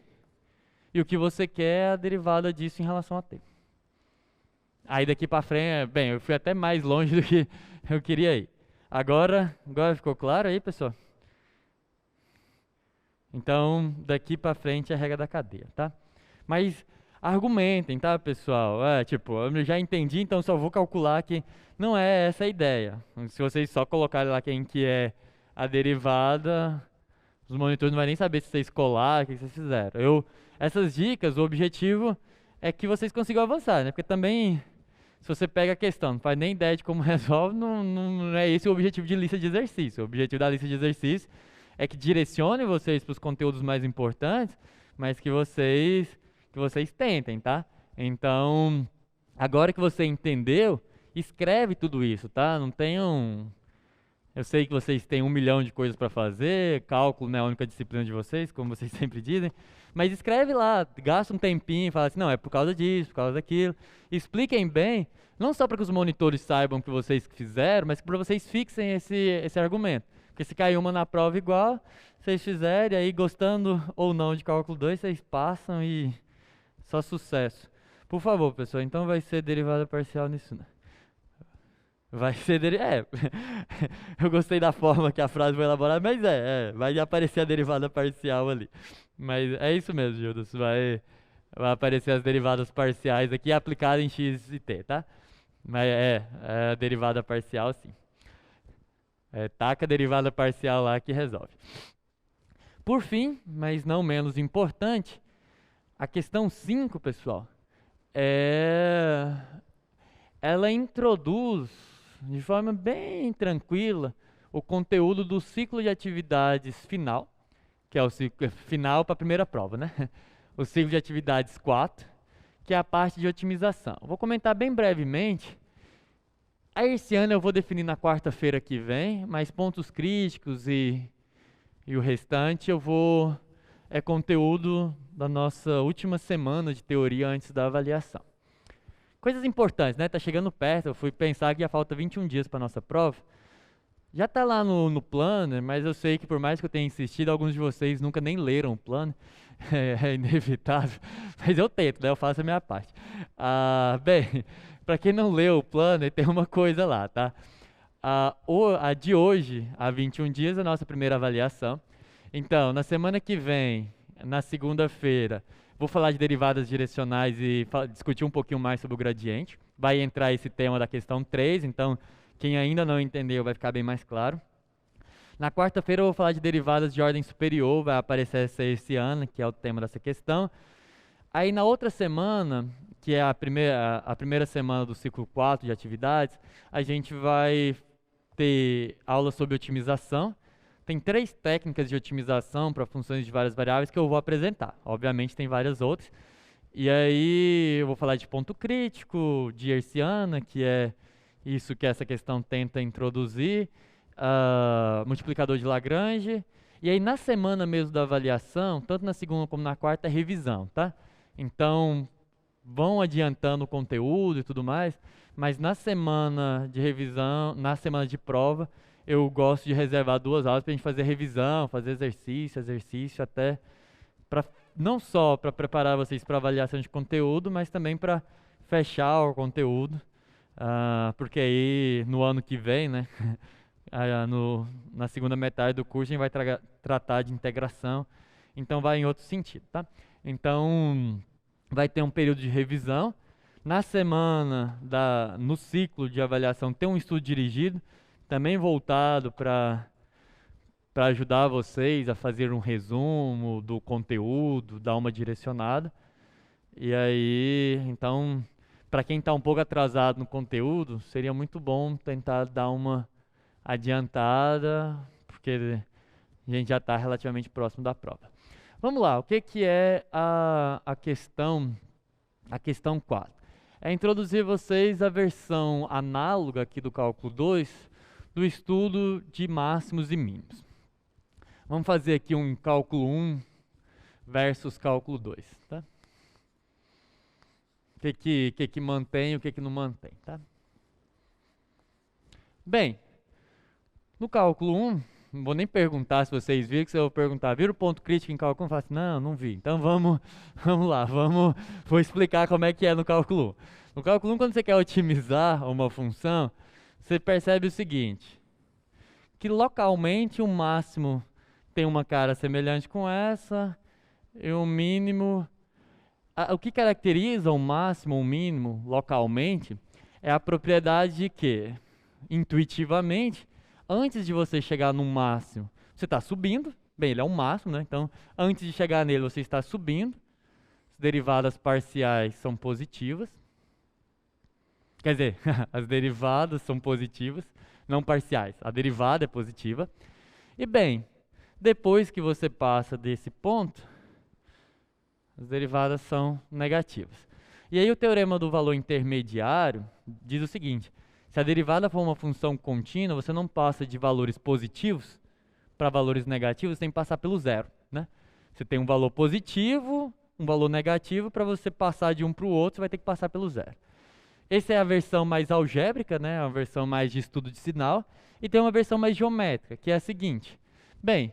E o que você quer é a derivada disso em relação a t. Aí daqui para frente, bem, eu fui até mais longe do que eu queria ir. Agora ficou claro aí, pessoal? Então, daqui para frente é a regra da cadeia, tá? Mas argumentem, tá, pessoal? Tipo, eu já entendi, então só vou calcular que não é essa a ideia. Se vocês só colocarem lá quem que é a derivada, os monitores não vão nem saber se vocês colaram, o que vocês fizeram. Essas dicas, o objetivo é que vocês consigam avançar, né? Porque também, se você pega a questão, não faz nem ideia de como resolve, não é esse o objetivo de lista de exercício. O objetivo da lista de exercício é que direcione vocês para os conteúdos mais importantes, mas que vocês tentem, tá? Então, agora que você entendeu, escreve tudo isso, tá? Não tenham... Eu sei que vocês têm 1 milhão de coisas para fazer, cálculo não é a única disciplina de vocês, como vocês sempre dizem, mas escreve lá, gasta um tempinho, fala assim, não, é por causa disso, por causa daquilo. Expliquem bem, não só para que os monitores saibam que vocês fizeram, mas para vocês fixem esse argumento. Porque se cair uma na prova igual, vocês fizerem, aí gostando ou não de cálculo 2, vocês passam e só sucesso. Por favor, pessoal, então vai ser derivada parcial nisso, né? Vai ser eu gostei da forma que a frase foi elaborada, mas vai aparecer a derivada parcial ali. Mas é isso mesmo, Gildas, vai aparecer as derivadas parciais aqui aplicadas em x e t, tá? Mas é a derivada parcial, sim. Taca a derivada parcial lá que resolve. Por fim, mas não menos importante, a questão 5, pessoal, ela introduz de forma bem tranquila o conteúdo do ciclo de atividades final, que é o ciclo final para a primeira prova, né? O ciclo de atividades 4, que é a parte de otimização. Vou comentar bem brevemente. Esse ano eu vou definir na quarta-feira que vem, mas pontos críticos e o restante é conteúdo da nossa última semana de teoria antes da avaliação. Coisas importantes, né? Tá chegando perto, eu fui pensar que já falta 21 dias para nossa prova. Já tá lá no planner, mas eu sei que por mais que eu tenha insistido, alguns de vocês nunca nem leram o planner. É inevitável, mas eu tento, né? Eu faço a minha parte. Bem, para quem não leu o planner, tem uma coisa lá, tá? A de hoje, há 21 dias, é a nossa primeira avaliação. Então, na semana que vem, na segunda-feira, vou falar de derivadas direcionais e discutir um pouquinho mais sobre o gradiente. Vai entrar esse tema da questão 3, então quem ainda não entendeu vai ficar bem mais claro. Na quarta-feira eu vou falar de derivadas de ordem superior, vai aparecer esse ano, que é o tema dessa questão. Aí na outra semana, que é a primeira semana do ciclo 4 de atividades, a gente vai ter aula sobre otimização. Tem 3 técnicas de otimização para funções de várias variáveis que eu vou apresentar. Obviamente tem várias outras. E aí eu vou falar de ponto crítico, de hertziana, que é isso que essa questão tenta introduzir, multiplicador de Lagrange. E aí na semana mesmo da avaliação, tanto na segunda como na quarta, é revisão, tá? Então vão adiantando o conteúdo e tudo mais, mas na semana de revisão, na semana de prova, eu gosto de reservar 2 aulas para a gente fazer revisão, fazer exercício, até não só para preparar vocês para avaliação de conteúdo, mas também para fechar o conteúdo, porque aí no ano que vem, né, na segunda metade do curso a gente vai tratar de integração, então vai em outro sentido, tá? Então vai ter um período de revisão. Na semana, no ciclo de avaliação, tem um estudo dirigido, também voltado para ajudar vocês a fazer um resumo do conteúdo, dar uma direcionada. E aí, então, para quem está um pouco atrasado no conteúdo, seria muito bom tentar dar uma adiantada, porque a gente já está relativamente próximo da prova. Vamos lá, o que é a questão 4? É introduzir vocês a versão análoga aqui do cálculo 2 do estudo de máximos e mínimos. Vamos fazer aqui um cálculo 1 versus cálculo 2, tá? O que mantém e o que não mantém, tá? Bem, No cálculo 1, não vou nem perguntar se vocês viram, que se eu perguntar, viram o ponto crítico em cálculo 1? Falo assim, não, não vi. Então vamos, vamos lá, vou explicar como é que é no cálculo 1. No cálculo 1, quando você quer otimizar uma função, você percebe o seguinte, que localmente o máximo tem uma cara semelhante com essa, e o mínimo... O que caracteriza o máximo ou o mínimo localmente é a propriedade de que, intuitivamente, antes de você chegar no máximo, você está subindo. Bem, ele é um máximo, né? Então, antes de chegar nele, você está subindo. As derivadas parciais são positivas. Quer dizer, as derivadas são positivas, não parciais. A derivada é positiva. E bem, depois que você passa desse ponto, as derivadas são negativas. E aí o teorema do valor intermediário diz o seguinte: se a derivada for uma função contínua, você não passa de valores positivos para valores negativos, você tem que passar pelo zero, né? Você tem um valor positivo, um valor negativo, para você passar de um para o outro, você vai ter que passar pelo zero. Essa é a versão mais algébrica, né? A versão mais de estudo de sinal. E tem uma versão mais geométrica, que é a seguinte. Bem,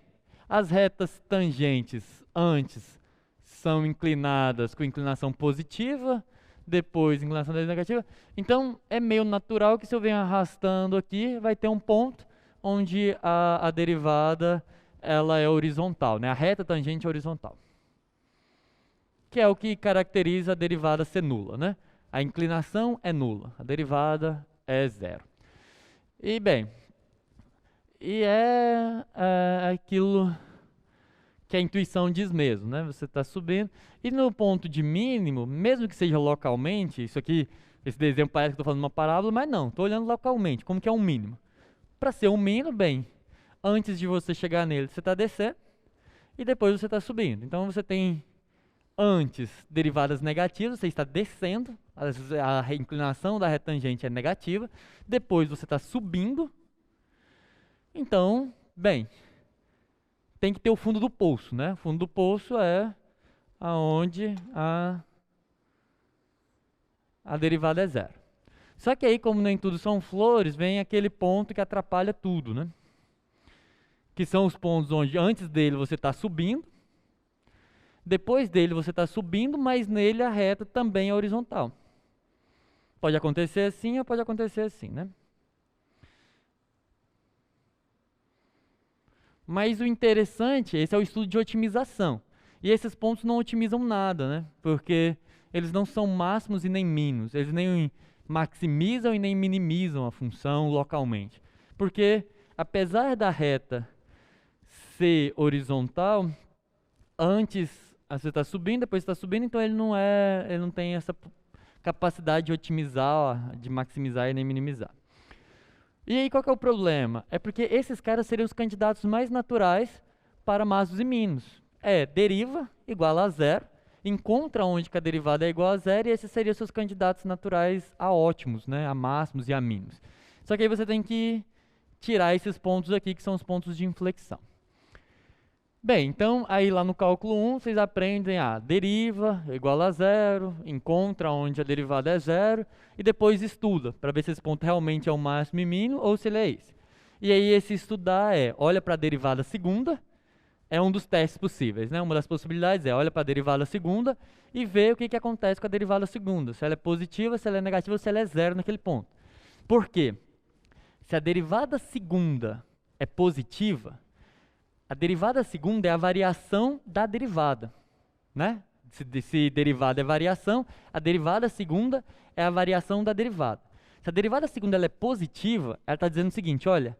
as retas tangentes antes são inclinadas com inclinação positiva, depois inclinação negativa. Então, é meio natural que se eu venho arrastando aqui, vai ter um ponto onde a derivada ela é horizontal, né? A reta tangente é horizontal. Que é o que caracteriza a derivada ser nula, né? A inclinação é nula, a derivada é zero. E bem, é aquilo que a intuição diz mesmo, né? Você está subindo. E no ponto de mínimo, mesmo que seja localmente, isso aqui, esse desenho parece que estou falando uma parábola, mas não, estou olhando localmente, como que é um mínimo. Para ser um mínimo, bem, antes de você chegar nele, você está descendo e depois você está subindo. Então você tem antes derivadas negativas, você está descendo, a inclinação da retangente é negativa, depois você está subindo. Então, bem, tem que ter o fundo do poço, né? O fundo do poço é aonde a derivada é zero. Só que aí, como nem tudo são flores, vem aquele ponto que atrapalha tudo, né? Que são os pontos onde antes dele você está subindo, depois dele você está subindo, mas nele a reta também é horizontal. Pode acontecer assim ou pode acontecer assim, né? Mas o interessante, esse é o estudo de otimização. E esses pontos não otimizam nada, né? Porque eles não são máximos e nem mínimos. Eles nem maximizam e nem minimizam a função localmente. Porque, apesar da reta ser horizontal, antes você está subindo, depois está subindo, então ele não tem essa capacidade de otimizar, de maximizar e nem minimizar. E aí qual que é o problema? É porque esses caras seriam os candidatos mais naturais para máximos e mínimos. Deriva igual a zero, encontra onde que a derivada é igual a zero, e esses seriam seus candidatos naturais a ótimos, né? A máximos e a mínimos. Só que aí você tem que tirar esses pontos aqui, que são os pontos de inflexão. Bem, então aí lá no cálculo 1 vocês aprendem a deriva igual a zero, encontra onde a derivada é zero e depois estuda para ver se esse ponto realmente é o máximo e mínimo ou se ele é esse. E aí esse estudar olha para a derivada segunda, é um dos testes possíveis, né? Uma das possibilidades olha para a derivada segunda e vê o que acontece com a derivada segunda, se ela é positiva, se ela é negativa ou se ela é zero naquele ponto. Por quê? Se a derivada segunda é positiva, a derivada segunda é a variação da derivada, né? Se derivada é variação, a derivada segunda é a variação da derivada. Se a derivada segunda ela é positiva, ela está dizendo o seguinte, olha,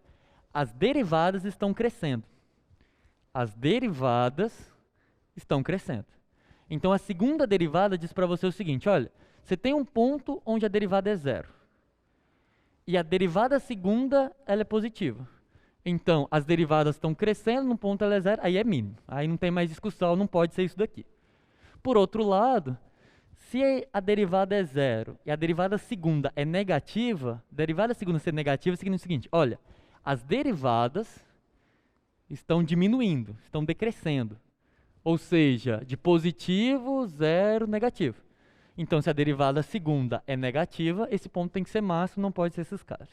as derivadas estão crescendo. As derivadas estão crescendo. Então a segunda derivada diz para você o seguinte, olha, você tem um ponto onde a derivada é zero. E a derivada segunda ela é positiva. Então, as derivadas estão crescendo, no ponto ela é zero, aí é mínimo. Aí não tem mais discussão, não pode ser isso daqui. Por outro lado, se a derivada é zero e a derivada segunda é negativa, a derivada segunda ser negativa significa o seguinte, olha, as derivadas estão diminuindo, estão decrescendo. Ou seja, de positivo, zero, negativo. Então, se a derivada segunda é negativa, esse ponto tem que ser máximo, não pode ser esses caras.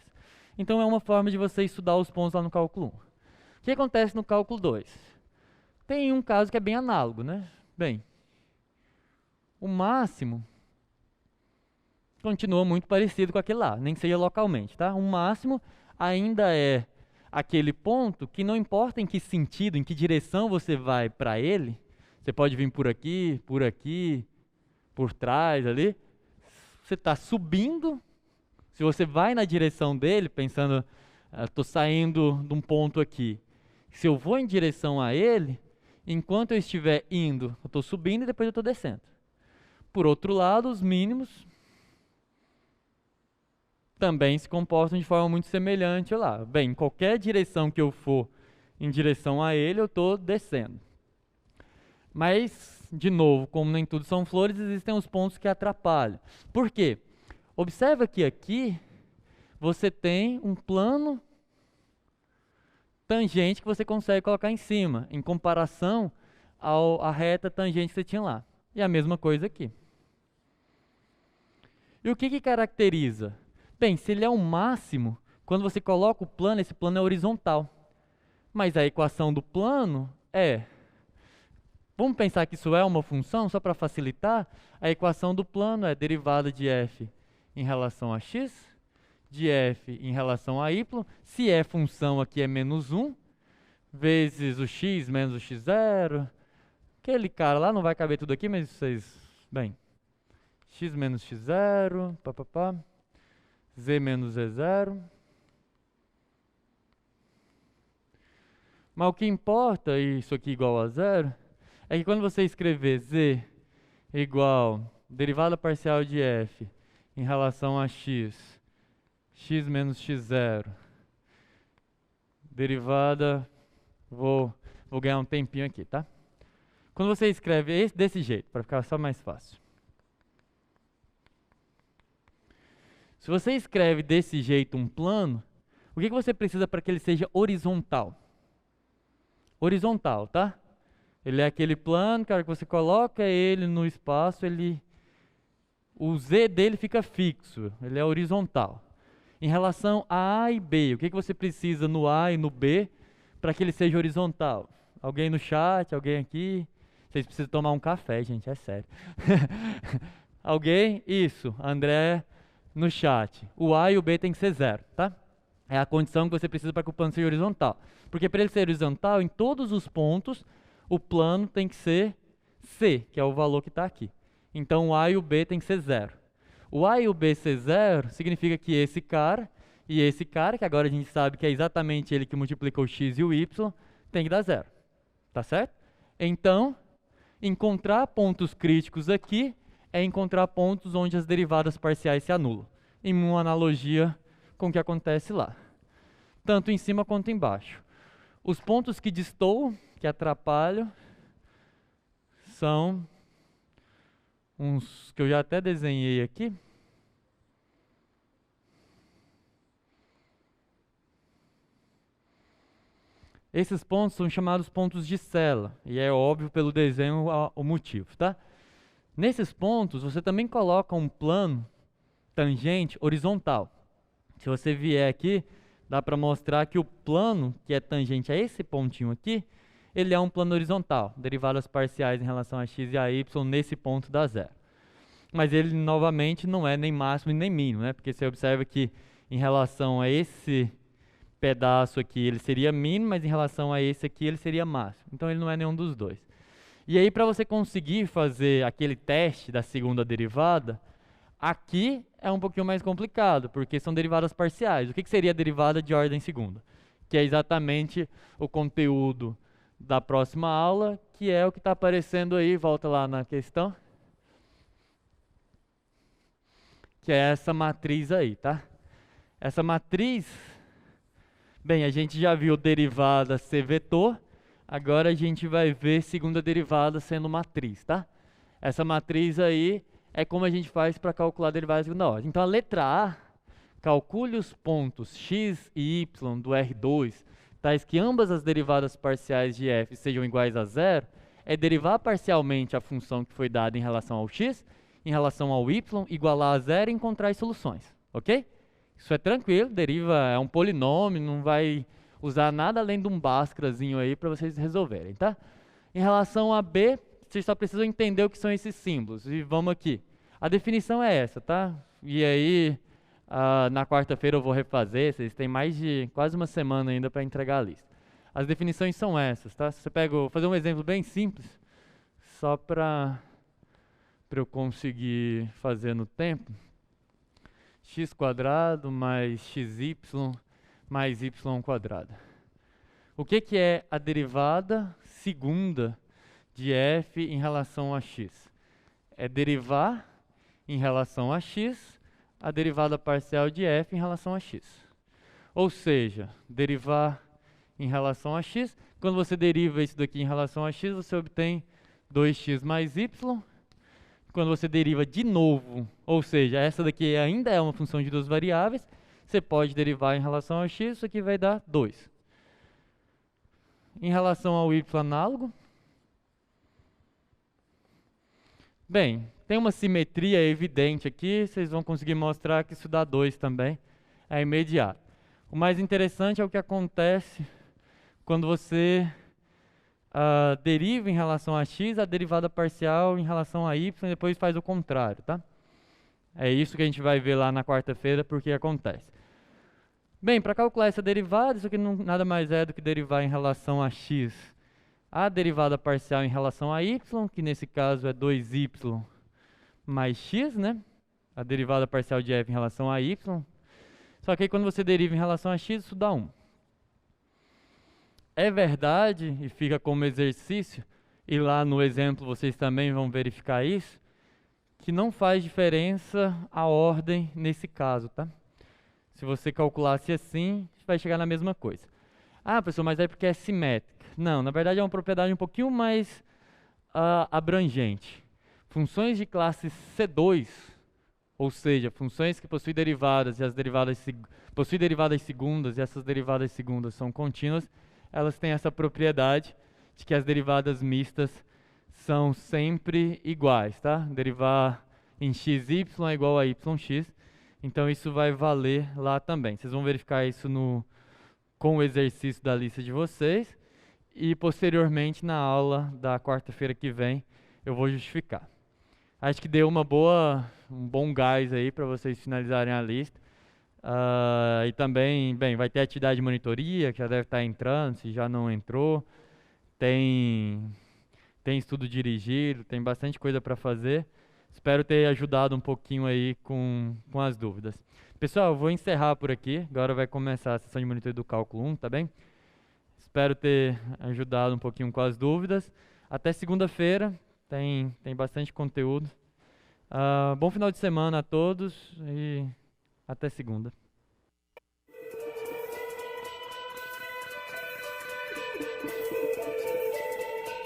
Então é uma forma de você estudar os pontos lá no cálculo 1. O que acontece no cálculo 2? Tem um caso que é bem análogo, né? Bem, o máximo continua muito parecido com aquele lá, nem que seja localmente, tá? O máximo ainda é aquele ponto que não importa em que sentido, em que direção você vai para ele, você pode vir por aqui, por trás ali, você está subindo, se você vai na direção dele, pensando, estou saindo de um ponto aqui, se eu vou em direção a ele, enquanto eu estiver indo, eu estou subindo e depois eu estou descendo. Por outro lado, os mínimos também se comportam de forma muito semelhante lá. Bem, em qualquer direção que eu for em direção a ele, eu estou descendo. Mas, de novo, como nem tudo são flores, existem os pontos que atrapalham. Por quê? Observa que aqui você tem um plano tangente que você consegue colocar em cima, em comparação à reta tangente que você tinha lá. E a mesma coisa aqui. E o que caracteriza? Bem, se ele é o máximo, quando você coloca o plano, esse plano é horizontal. Mas a equação do plano é... Vamos pensar que isso é uma função, só para facilitar. A equação do plano é derivada de f em relação a x, de f em relação a y. Se é função aqui é menos 1, vezes o x menos o x0. Aquele cara lá não vai caber tudo aqui, mas vocês... Bem, x menos x0, papapá. Z menos Z0. Mas o que importa, e isso aqui igual a zero, é que quando você escrever Z igual derivada parcial de f em relação a x, x menos x0, derivada, vou ganhar um tempinho aqui, tá? Quando você escreve desse jeito, para ficar só mais fácil. Se você escreve desse jeito um plano, o que você precisa para que ele seja horizontal? Horizontal, tá? Ele é aquele plano, cara, que você coloca ele no espaço, o z dele fica fixo, ele é horizontal. Em relação a A e B, o que você precisa no A e no B para que ele seja horizontal? Alguém no chat, alguém aqui? Vocês precisam tomar um café, gente, é sério. Alguém? Isso, André no chat. O A e o B tem que ser zero, tá? É a condição que você precisa para que o plano seja horizontal. Porque para ele ser horizontal, em todos os pontos, o plano tem que ser C, que é o valor que está aqui. Então o A e o B tem que ser zero. O A e o B ser zero significa que esse cara e esse cara, que agora a gente sabe que é exatamente ele que multiplica o x e o y, tem que dar zero. Tá certo? Então, encontrar pontos críticos aqui é encontrar pontos onde as derivadas parciais se anulam, em uma analogia com o que acontece lá, tanto em cima quanto embaixo. Os pontos que destoam, que atrapalham, são uns que eu já até desenhei aqui. Esses pontos são chamados pontos de Sela, e é óbvio pelo desenho o motivo, tá? Nesses pontos, você também coloca um plano tangente horizontal. Se você vier aqui, dá para mostrar que o plano que é tangente a esse pontinho aqui, ele é um plano horizontal, derivadas parciais em relação a x e a y nesse ponto dá zero. Mas ele, novamente, não é nem máximo nem mínimo, né? Porque você observa que em relação a esse pedaço aqui, ele seria mínimo, mas em relação a esse aqui, ele seria máximo. Então, ele não é nenhum dos dois. E aí, para você conseguir fazer aquele teste da segunda derivada, aqui é um pouquinho mais complicado, porque são derivadas parciais. O que seria a derivada de ordem segunda? Que é exatamente o conteúdo da próxima aula, que é o que está aparecendo aí, volta lá na questão, que é essa matriz aí, tá? Essa matriz, bem, a gente já viu derivada ser vetor, agora a gente vai ver segunda derivada sendo matriz, tá? Essa matriz aí é como a gente faz para calcular a derivada de segunda ordem. Então a letra A, calcule os pontos x e y do R2, tais que ambas as derivadas parciais de f sejam iguais a zero, é derivar parcialmente a função que foi dada em relação ao x, em relação ao y, igualar a zero e encontrar as soluções, ok? Isso é tranquilo, deriva é um polinômio, não vai usar nada além de um Bhaskarazinho aí para vocês resolverem, tá? Em relação a B, vocês só precisam entender o que são esses símbolos. E vamos aqui. A definição é essa, tá? E aí, na quarta-feira eu vou refazer, vocês têm mais de quase uma semana ainda para entregar a lista. As definições são essas, tá? Se você pega, vou fazer um exemplo bem simples, só para eu conseguir fazer no tempo. X² mais xy mais y². O que é a derivada segunda de f em relação a x? É derivar em relação a x a derivada parcial de f em relação a x. Ou seja, derivar em relação a x, quando você deriva isso daqui em relação a x, você obtém 2x mais y. Quando você deriva de novo, ou seja, essa daqui ainda é uma função de duas variáveis, você pode derivar em relação a x, isso aqui vai dar 2. Em relação ao y análogo, bem, tem uma simetria evidente aqui, vocês vão conseguir mostrar que isso dá 2 também, é imediato. O mais interessante é o que acontece quando você deriva em relação a x, a derivada parcial em relação a y, e depois faz o contrário, tá? É isso que a gente vai ver lá na quarta-feira, porque acontece. Bem, para calcular essa derivada, isso aqui nada mais é do que derivar em relação a x a derivada parcial em relação a y, que nesse caso é 2y mais x, né? A derivada parcial de f em relação a y. Só que aí quando você deriva em relação a x, isso dá 1. É verdade, e fica como exercício, e lá no exemplo vocês também vão verificar isso, que não faz diferença a ordem nesse caso, tá? Se você calculasse assim, vai chegar na mesma coisa. Ah, professor, mas é porque é simétrica. Não, na verdade é uma propriedade um pouquinho mais abrangente. Funções de classe C2, ou seja, funções que possuem derivadas e as derivadas possuem derivadas segundas e essas derivadas segundas são contínuas, elas têm essa propriedade de que as derivadas mistas são sempre iguais, tá? Derivar em xy é igual a yx, então isso vai valer lá também. Vocês vão verificar isso com o exercício da lista de vocês e posteriormente na aula da quarta-feira que vem eu vou justificar. Acho que deu um bom gás aí para vocês finalizarem a lista. E também, bem, vai ter atividade de monitoria, que já deve estar entrando, se já não entrou. Tem estudo dirigido, tem bastante coisa para fazer. Espero ter ajudado um pouquinho aí com as dúvidas. Pessoal, eu vou encerrar por aqui. Agora vai começar a sessão de monitoria do cálculo 1, tá bem? Espero ter ajudado um pouquinho com as dúvidas. Até segunda-feira, tem bastante conteúdo. Bom final de semana a todos e até segunda.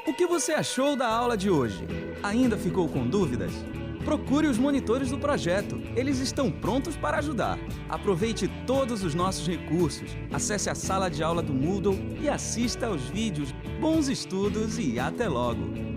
O que você achou da aula de hoje? Ainda ficou com dúvidas? Procure os monitores do projeto. Eles estão prontos para ajudar. Aproveite todos os nossos recursos. Acesse a sala de aula do Moodle e assista aos vídeos. Bons estudos e até logo!